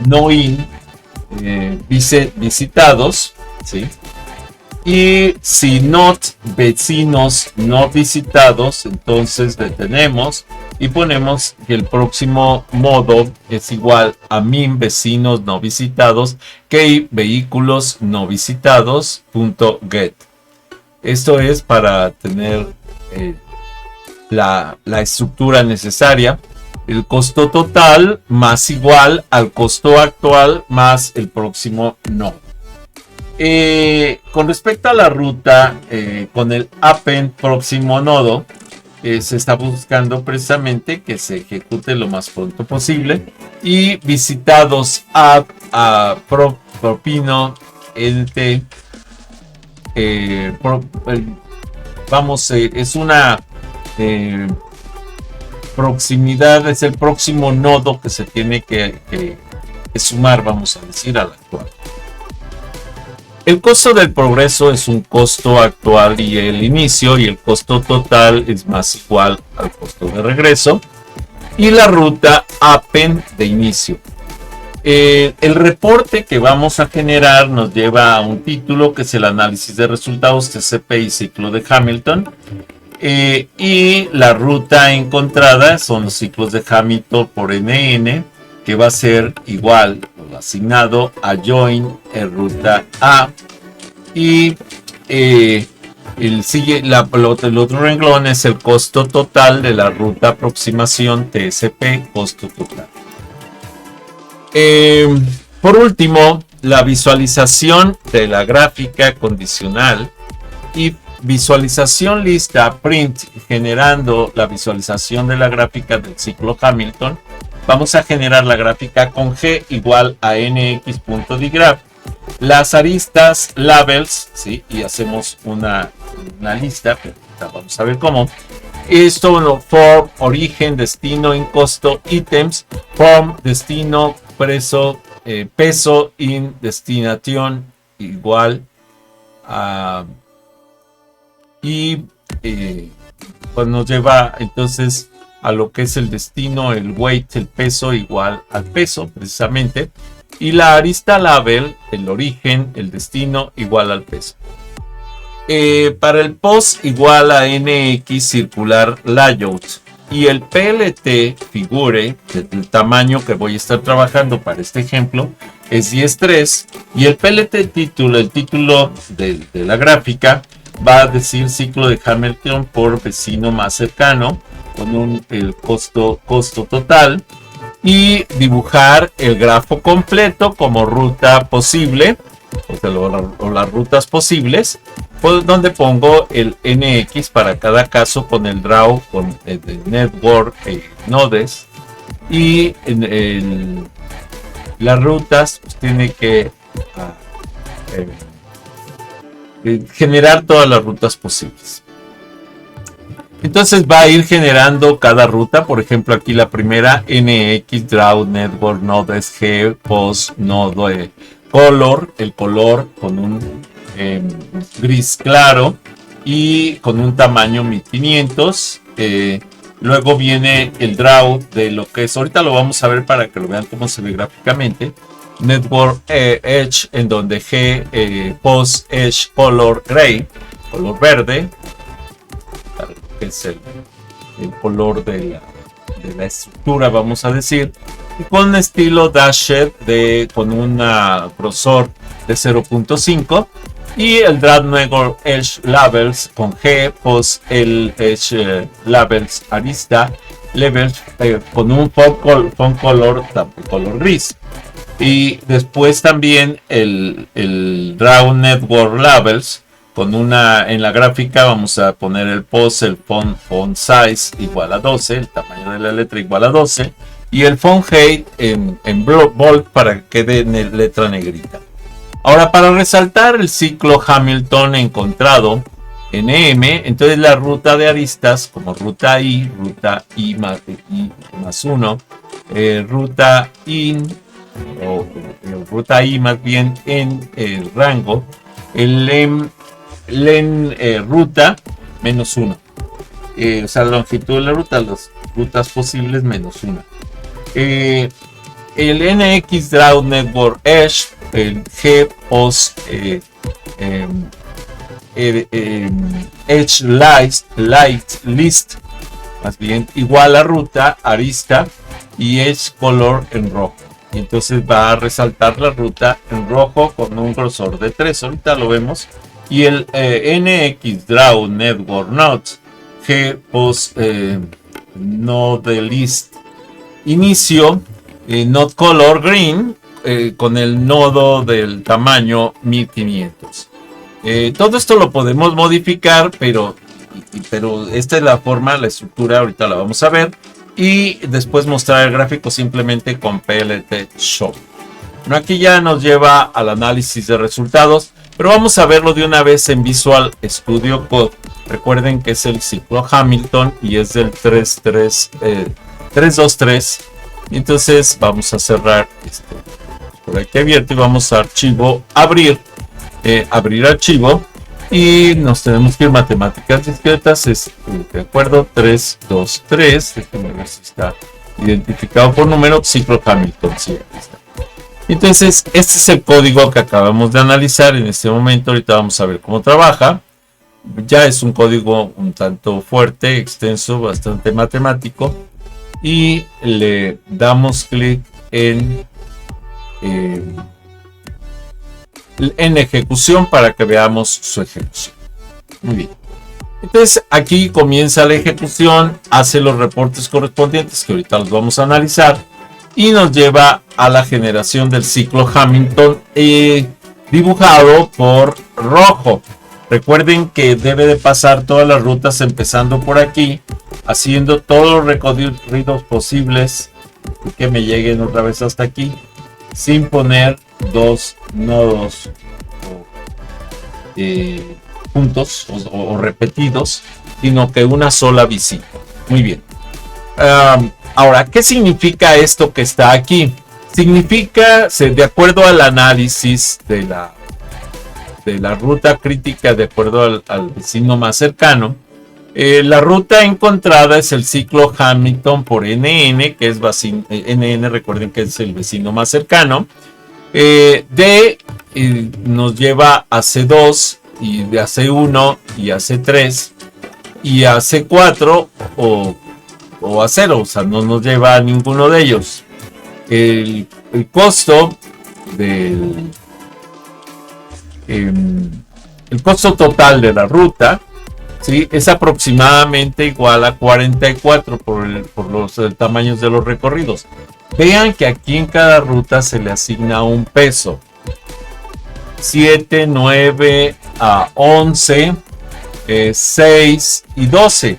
Speaker 1: no in visitados, ¿sí? Y si not vecinos no visitados, entonces detenemos y ponemos que el próximo modo es igual a min vecinos no visitados que vehículos no visitados .get. Esto es para tener la estructura necesaria. El costo total más igual al costo actual más el próximo nodo. Con respecto a la ruta, con el append próximo nodo, se está buscando precisamente que se ejecute lo más pronto posible. Y visitados a propino nt es una proximidad, es el próximo nodo que se tiene que sumar, vamos a decir, al actual. El costo del progreso es un costo actual y el inicio, y el costo total es más igual al costo de regreso, y la ruta append de inicio. El reporte que vamos a generar nos lleva a un título que es el análisis de resultados TCP y ciclo de Hamilton, y la ruta encontrada son los ciclos de Hamilton por NN, que va a ser igual o asignado a join en ruta A, y el otro renglón es el costo total de la ruta aproximación TSP, costo total. Por último, la visualización de la gráfica condicional y visualización lista print, generando la visualización de la gráfica del ciclo Hamilton. Vamos a generar la gráfica con G igual a nx.digraph, las aristas labels, ¿sí? Y hacemos una lista, pero vamos a ver cómo. Esto, form, origen, destino, in costo, ítems, form, destino, peso, in, destinación, igual a... pues nos lleva entonces a lo que es el destino, el weight, el peso igual al peso precisamente, y la arista label, el origen, el destino igual al peso. Para el post igual a nx circular layout, y el PLT figure, el tamaño que voy a estar trabajando para este ejemplo es 10.3, y el PLT título, el título de la gráfica va a decir ciclo de Hamilton por vecino más cercano, con el costo total, y dibujar el grafo completo como ruta posible, o las rutas posibles, donde pongo el NX para cada caso con el draw, con el network nodes, y las rutas pues, tiene que generar todas las rutas posibles. Entonces va a ir generando cada ruta. Por ejemplo, aquí la primera, NX, Draw, Network, Nodes, G, Post, Node, Color. El color con un gris claro y con un tamaño 1500. Luego viene el Draw de lo que es. Ahorita lo vamos a ver para que lo vean cómo se ve gráficamente. Network Edge, en donde G, Post, Edge, Color, Gray, color verde. Es el color de la estructura, vamos a decir, y con estilo dashed con un grosor de 0.5, y el Drag Network Edge Labels con G, Post el Edge Labels arista Levels con un font color gris, y después también el Draw Network Labels con en la gráfica vamos a poner el post, el font size igual a 12, el tamaño de la letra igual a 12, y el font height en bold para que quede en letra negrita. Ahora, para resaltar el ciclo Hamilton encontrado en EM, entonces la ruta de aristas como ruta I más 1, ruta in, o ruta I más bien en el rango, el ruta menos 1, o sea, la longitud de la ruta, las rutas posibles menos 1. El NX Draw Network Edge, el G Post Edge Light List, más bien igual a ruta arista y Edge Color en rojo. Y entonces va a resaltar la ruta en rojo con un grosor de 3. Ahorita lo vemos. Y el NX Draw Network Nodes G Post Node List inicio Node Color Green con el nodo del tamaño 1500. Todo esto lo podemos modificar, pero esta es la forma, la estructura, ahorita la vamos a ver, y después mostrar el gráfico simplemente con PLT Show. Bueno, aquí ya nos lleva al análisis de resultados. Pero vamos a verlo de una vez en Visual Studio Code. Recuerden que es el ciclo Hamilton y es del 323. Entonces vamos a cerrar esto por aquí abierto y vamos a archivo, abrir archivo. Y nos tenemos que ir matemáticas discretas, es de acuerdo, 323, déjenme ver si está identificado por número, ciclo Hamilton, sí, aquí está. Entonces, este es el código que acabamos de analizar en este momento, ahorita vamos a ver cómo trabaja. Ya es un código un tanto fuerte, extenso, bastante matemático, y le damos clic en ejecución para que veamos su ejecución. Muy bien. Entonces aquí comienza la ejecución, hace los reportes correspondientes que ahorita los vamos a analizar y nos lleva a la generación del ciclo Hamilton dibujado por rojo. Recuerden que debe de pasar todas las rutas empezando por aquí, haciendo todos los recorridos posibles y que me lleguen otra vez hasta aquí, sin poner dos nodos juntos o repetidos, sino que una sola visita. Muy bien. Ahora, ¿qué significa esto que está aquí? Significa, de acuerdo al análisis de la ruta crítica, de acuerdo al vecino más cercano, la ruta encontrada es el ciclo Hamilton por NN, que es NN, recuerden que es el vecino más cercano. Nos lleva a C2 y de a C1 y a C3 y a C4 o a 0, o sea, no nos lleva a ninguno de ellos. El costo el costo total de la ruta, ¿sí?, es aproximadamente igual a 44 por los tamaños de los recorridos. Vean que aquí en cada ruta se le asigna un peso. 7, 9, 11, 6 y 12.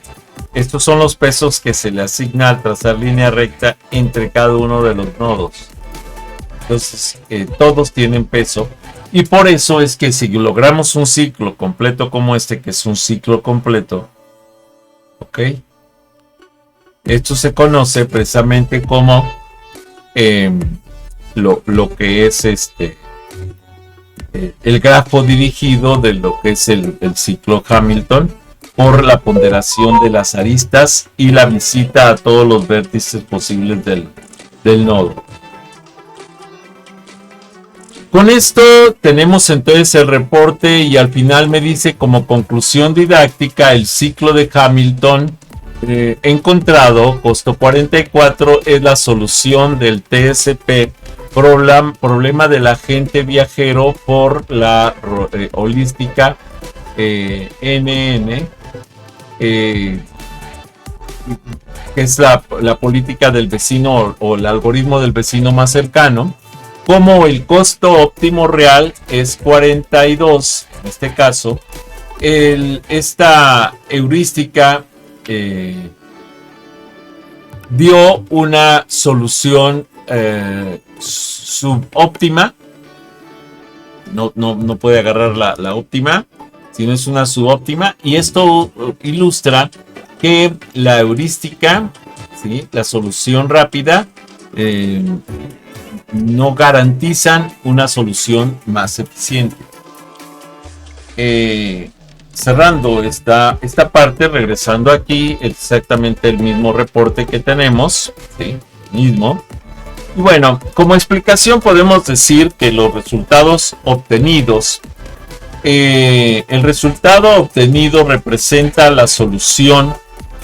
Speaker 1: Estos son los pesos que se le asigna al trazar línea recta entre cada uno de los nodos. Entonces, todos tienen peso. Y por eso es que si logramos un ciclo completo como este, que es un ciclo completo, ¿ok? Esto se conoce precisamente como lo que es el grafo dirigido de lo que es el ciclo Hamilton, por la ponderación de las aristas y la visita a todos los vértices posibles del nodo. Con esto tenemos entonces el reporte y al final me dice como conclusión didáctica el ciclo de Hamilton encontrado, costo 44, es la solución del TSP, problema del agente viajero por la holística NN, que es la política del vecino o el algoritmo del vecino más cercano. Como el costo óptimo real es 42, en este caso, esta heurística dio una solución subóptima. No puede agarrar la óptima, sino es una subóptima. Y esto ilustra que la heurística, ¿sí?, la solución rápida, no garantizan una solución más eficiente. Cerrando esta parte, regresando aquí, exactamente el mismo reporte que tenemos, ¿sí?, mismo. Y bueno, como explicación podemos decir que los resultados obtenidos, el resultado obtenido representa la solución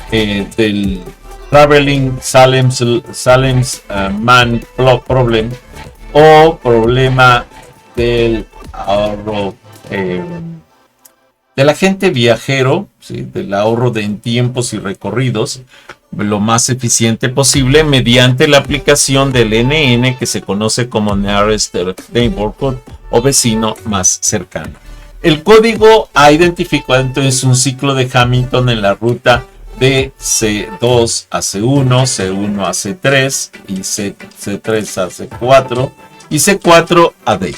Speaker 1: del Traveling Salem's Man Problem, o problema del ahorro del agente viajero, ¿sí?, del ahorro en tiempos y recorridos lo más eficiente posible mediante la aplicación del NN, que se conoce como Nearest Neighborhood o vecino más cercano. El código ha identificado entonces un ciclo de Hamilton en la ruta de C2 a C1, C1 a C3 y C3 a C4 y C4 a D.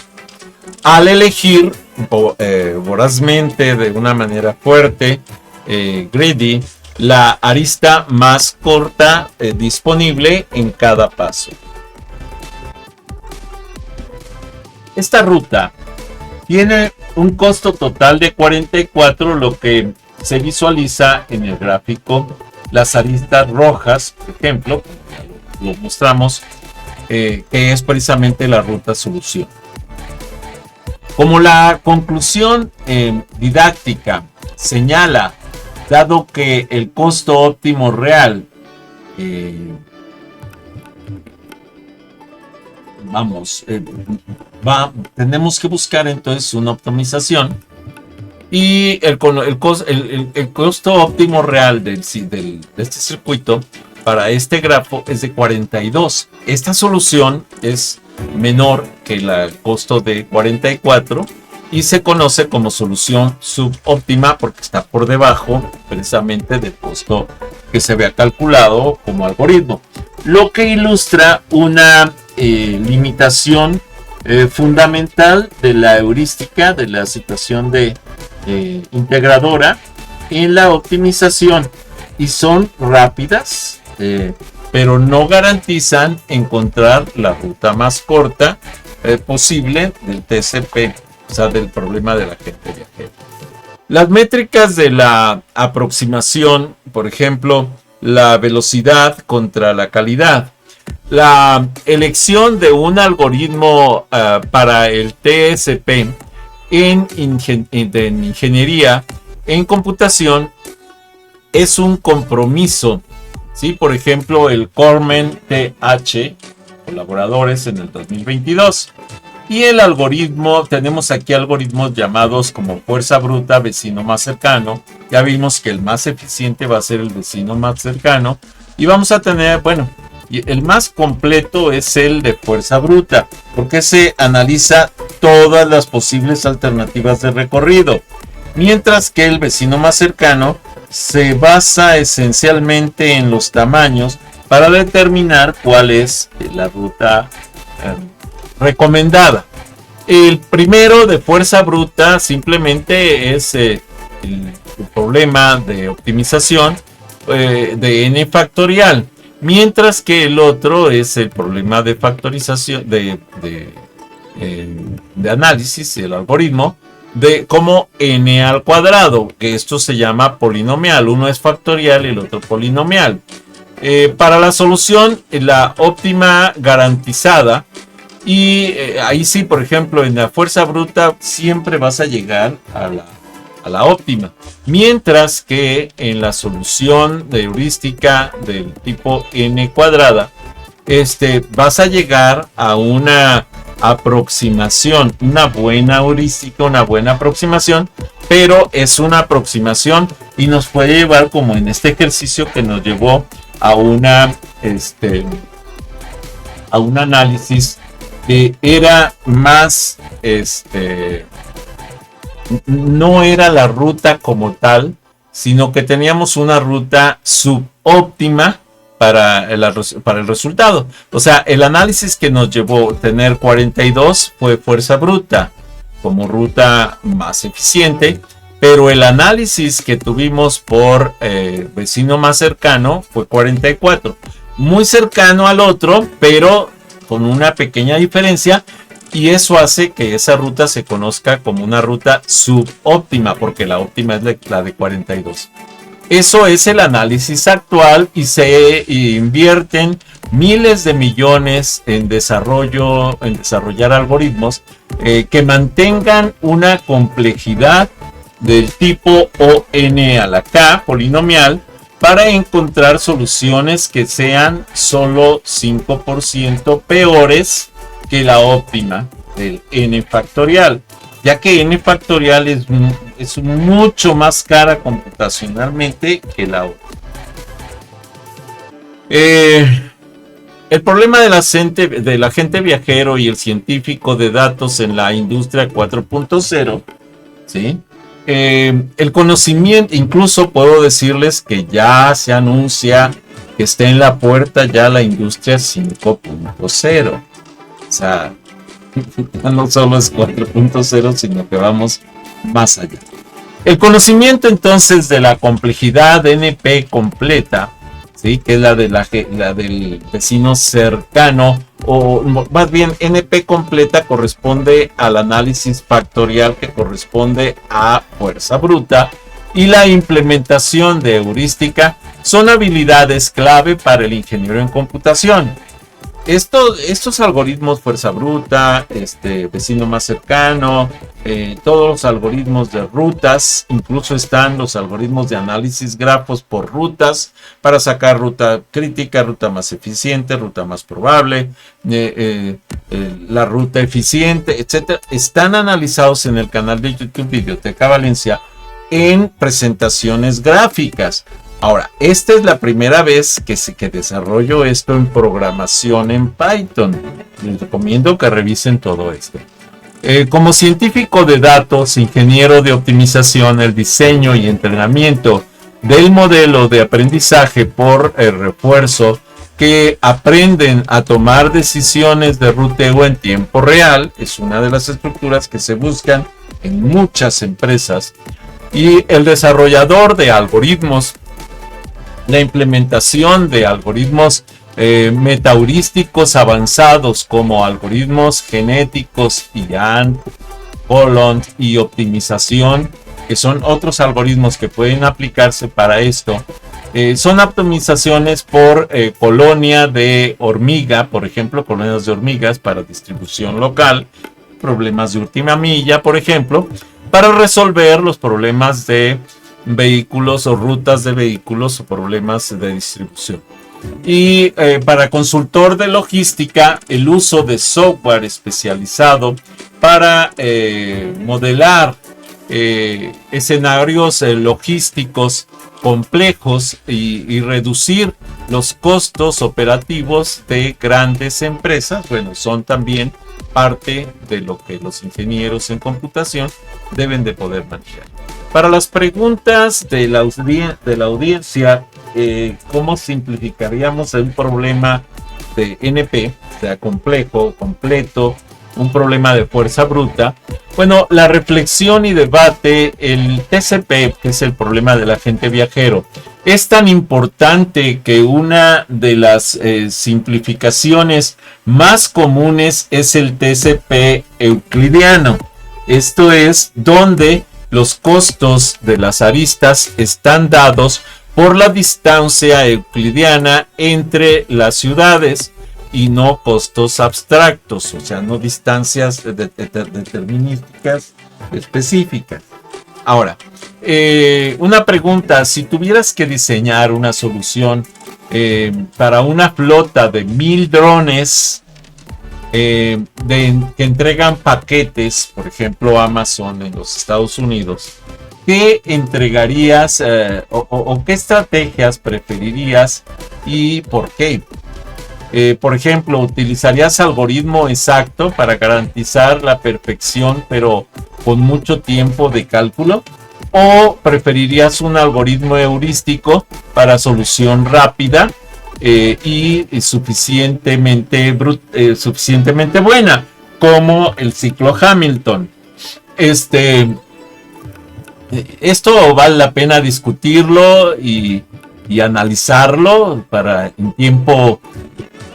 Speaker 1: Al elegir vorazmente, de una manera fuerte, greedy, la arista más corta disponible en cada paso. Esta ruta tiene un costo total de 44, lo que se visualiza en el gráfico. Las aristas rojas, por ejemplo, lo mostramos, que es precisamente la ruta solución. Como la conclusión didáctica señala, dado que el costo óptimo real tenemos que buscar entonces una optimización, y el costo óptimo real de este circuito para este grafo es de 42. Esta solución es menor que el costo de 44 y se conoce como solución subóptima porque está por debajo precisamente del costo que se había calculado como algoritmo, lo que ilustra una limitación fundamental de la heurística, de la situación de integradora en la optimización, y son rápidas, pero no garantizan encontrar la ruta más corta posible del TCP, o sea, del problema de la gente viajera. Las métricas de la aproximación, por ejemplo, la velocidad contra la calidad, la elección de un algoritmo para el TSP en ingeniería en computación es un compromiso, ¿sí? Por ejemplo, el Cormen TH, colaboradores en el 2022. Y el algoritmo, tenemos aquí algoritmos llamados como fuerza bruta, vecino más cercano. Ya vimos que el más eficiente va a ser el vecino más cercano. Y vamos a tener, bueno, el más completo es el de fuerza bruta, porque se analiza todas las posibles alternativas de recorrido. Mientras que el vecino más cercano se basa esencialmente en los tamaños para determinar cuál es la ruta recomendada. El primero de fuerza bruta simplemente es el problema de optimización de n factorial, mientras que el otro es el problema de factorización de análisis del algoritmo de como n al cuadrado, que esto se llama polinomial. Uno es factorial y el otro polinomial. Para la solución, la óptima garantizada, y ahí sí, por ejemplo, en la fuerza bruta siempre vas a llegar a la óptima, mientras que en la solución de heurística del tipo n cuadrada, vas a llegar a una aproximación, una buena heurística, una buena aproximación, pero es una aproximación y nos puede llevar, como en este ejercicio que nos llevó a un análisis que era más, no era la ruta como tal, sino que teníamos una ruta subóptima para el resultado. O sea, el análisis que nos llevó a tener 42 fue fuerza bruta como ruta más eficiente, pero el análisis que tuvimos por vecino más cercano fue 44, muy cercano al otro, pero con una pequeña diferencia, y eso hace que esa ruta se conozca como una ruta subóptima, porque la óptima es la de 42. Eso es el análisis actual, y se invierten miles de millones en desarrollar algoritmos que mantengan una complejidad del tipo ON a la K polinomial para encontrar soluciones que sean solo 5% peores que la óptima del n factorial, ya que n factorial es mucho más cara computacionalmente que la óptima. El problema del agente viajero y el científico de datos en la industria 4.0, ¿sí? El conocimiento, incluso puedo decirles que ya se anuncia que está en la puerta ya la industria 5.0. O sea, No solo es 4.0, sino que vamos más allá. El conocimiento entonces de la complejidad NP completa, ¿sí? Que es la del vecino cercano, o más bien NP completa corresponde al análisis factorial que corresponde a fuerza bruta, y la implementación de heurística son habilidades clave para el ingeniero en computación. Estos algoritmos fuerza bruta, vecino más cercano, todos los algoritmos de rutas, incluso están los algoritmos de análisis grafos por rutas para sacar ruta crítica, ruta más eficiente, ruta más probable, la ruta eficiente, etcétera. Están analizados en el canal de YouTube Videoteca Valencia en presentaciones gráficas. Ahora, esta es la primera vez que desarrollo esto en programación en Python. Les recomiendo que revisen todo esto. Como científico de datos, ingeniero de optimización, el diseño y entrenamiento del modelo de aprendizaje por refuerzo que aprenden a tomar decisiones de ruteo en tiempo real es una de las estructuras que se buscan en muchas empresas. Y el desarrollador de algoritmos, la implementación de algoritmos metaheurísticos avanzados como algoritmos genéticos, IAN, Polond y optimización, que son otros algoritmos que pueden aplicarse para esto. Son optimizaciones por colonia de hormiga, por ejemplo, colonias de hormigas para distribución local, problemas de última milla, por ejemplo, para resolver los problemas de vehículos o rutas de vehículos o problemas de distribución. Y para consultor de logística, el uso de software especializado para modelar escenarios logísticos complejos y reducir los costos operativos de grandes empresas. Bueno, son también parte de lo que los ingenieros en computación deben de poder manejar. Para las preguntas de la audiencia, ¿cómo simplificaríamos un problema de NP, o sea, complejo, completo, un problema de fuerza bruta? Bueno, la reflexión y debate, el TCP, que es el problema del agente viajero, es tan importante que una de las simplificaciones más comunes es el TCP euclidiano. Esto es donde los costos de las aristas están dados por la distancia euclidiana entre las ciudades y no costos abstractos, o sea, no distancias determinísticas específicas. Ahora, una pregunta: si tuvieras que diseñar una solución para una flota de 1000 drones que entregan paquetes, por ejemplo Amazon en los Estados Unidos, ¿qué entregarías o qué estrategias preferirías y por qué? Por ejemplo, ¿utilizarías algoritmo exacto para garantizar la perfección pero con mucho tiempo de cálculo? ¿O preferirías un algoritmo heurístico para solución rápida y suficientemente buena, como el ciclo Hamilton? Esto vale la pena discutirlo y analizarlo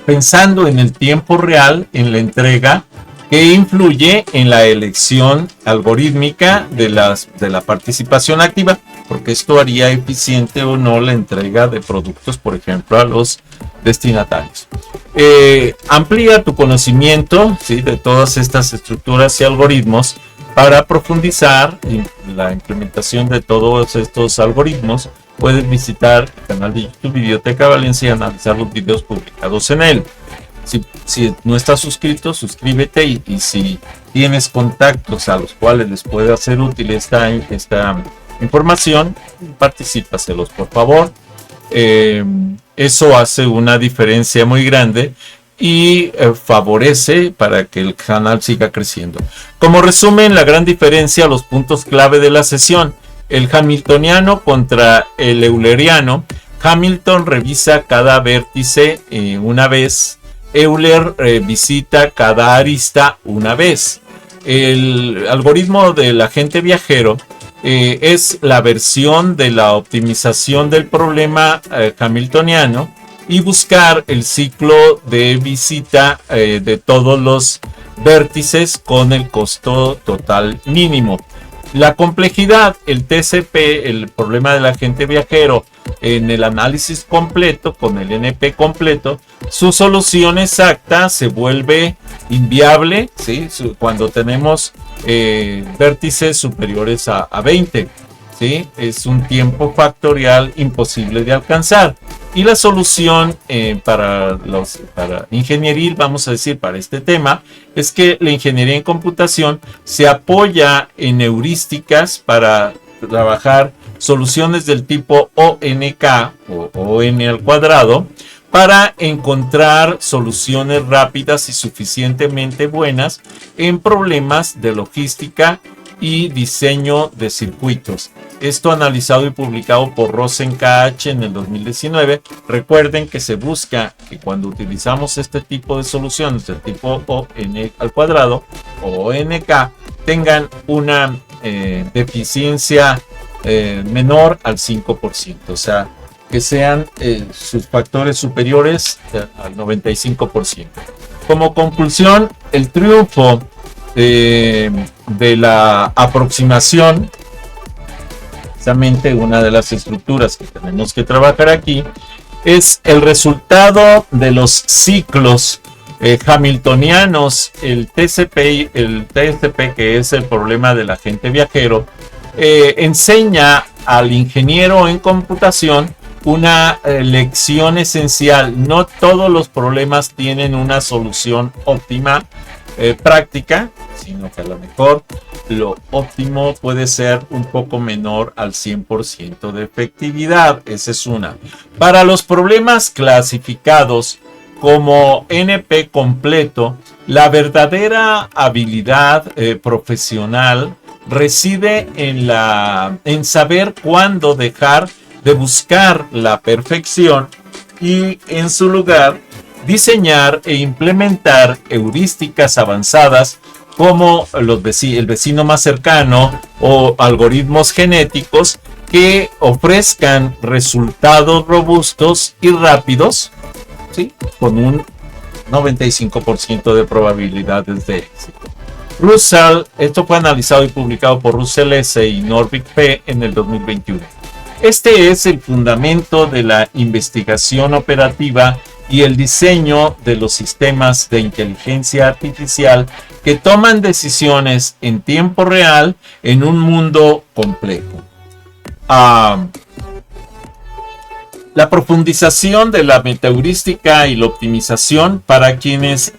Speaker 1: pensando en el tiempo real, en la entrega, que influye en la elección algorítmica de la participación activa, porque esto haría eficiente o no la entrega de productos, por ejemplo, a los destinatarios. Amplía tu conocimiento, ¿sí?, de todas estas estructuras y algoritmos para profundizar en la implementación de todos estos algoritmos. Puedes visitar el canal de YouTube Videoteca Valencia y analizar los videos publicados en él. Si no estás suscrito, suscríbete, y si tienes contactos a los cuales les puede hacer útil esta información, particípaselos, por favor. Eso hace una diferencia muy grande y favorece para que el canal siga creciendo. Como resumen, la gran diferencia, los puntos clave de la sesión: el hamiltoniano contra el euleriano. Hamilton revisa cada vértice una vez Euler visita cada arista una vez. El algoritmo del agente viajero es la versión de la optimización del problema hamiltoniano y buscar el ciclo de visita de todos los vértices con el costo total mínimo. La complejidad, el TCP, el problema del agente viajero, en el análisis completo, con el NP completo, su solución exacta se vuelve inviable, ¿sí? Cuando tenemos vértices superiores a 20. ¿Sí? Es un tiempo factorial imposible de alcanzar. Y la solución para ingenieril, vamos a decir, para este tema, es que la ingeniería en computación se apoya en heurísticas para trabajar soluciones del tipo ONK o ON al cuadrado para encontrar soluciones rápidas y suficientemente buenas en problemas de logística y diseño de circuitos. Esto analizado y publicado por Rosen KH en el 2019. Recuerden que se busca que cuando utilizamos este tipo de soluciones del tipo ON al cuadrado o ONK tengan una deficiencia menor al 5%, o sea, que sean sus factores superiores al 95%. Como conclusión, el triunfo de la aproximación, precisamente una de las estructuras que tenemos que trabajar aquí, es el resultado de los ciclos hamiltonianos. El TCP, que es el problema del agente viajero, enseña al ingeniero en computación una lección esencial. No todos los problemas tienen una solución óptima práctica, sino que a lo mejor lo óptimo puede ser un poco menor al 100% de efectividad. Esa es una. Para los problemas clasificados como NP completo, la verdadera habilidad profesional reside en saber cuándo dejar de buscar la perfección y en su lugar diseñar e implementar heurísticas avanzadas como el vecino más cercano o algoritmos genéticos que ofrezcan resultados robustos y rápidos, ¿sí? Con un 95% de probabilidades de éxito. Esto fue analizado y publicado por Russell S. y Norvig P. en el 2021. Este es el fundamento de la investigación operativa y el diseño de los sistemas de inteligencia artificial que toman decisiones en tiempo real en un mundo complejo. La profundización de la metaheurística y la optimización para quienes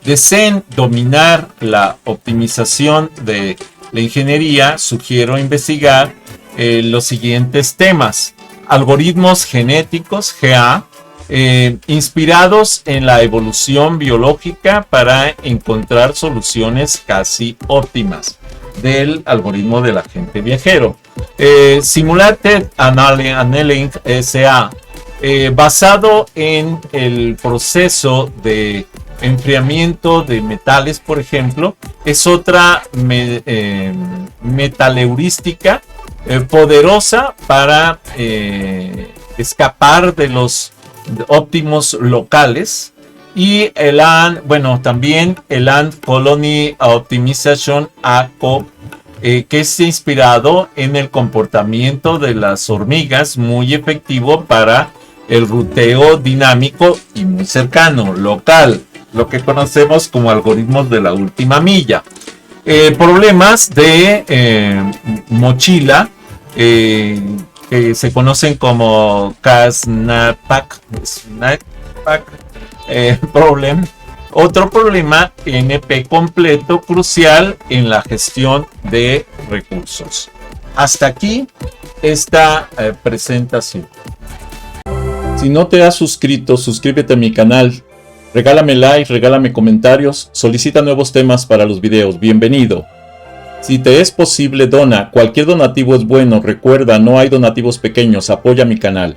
Speaker 1: deseen dominar la optimización de la ingeniería, sugiero investigar los siguientes temas: algoritmos genéticos, GA, inspirados en la evolución biológica para encontrar soluciones casi óptimas del algoritmo del agente viajero. Simulated Annealing SA, basado en el proceso de enfriamiento de metales, por ejemplo, es otra metalheurística poderosa para escapar de los óptimos locales. Y también el Ant Colony Optimization ACO, que es inspirado en el comportamiento de las hormigas, muy efectivo para el ruteo dinámico y muy cercano, local, lo que conocemos como algoritmos de la última milla. Problemas de mochila, que se conocen como Snapback problem. Otro problema NP completo crucial en la gestión de recursos. Hasta aquí esta presentación. Si no te has suscrito, suscríbete a mi canal. Regálame like, regálame comentarios, solicita nuevos temas para los videos. Bienvenido. Si te es posible, dona. Cualquier donativo es bueno. Recuerda, no hay donativos pequeños. Apoya mi canal.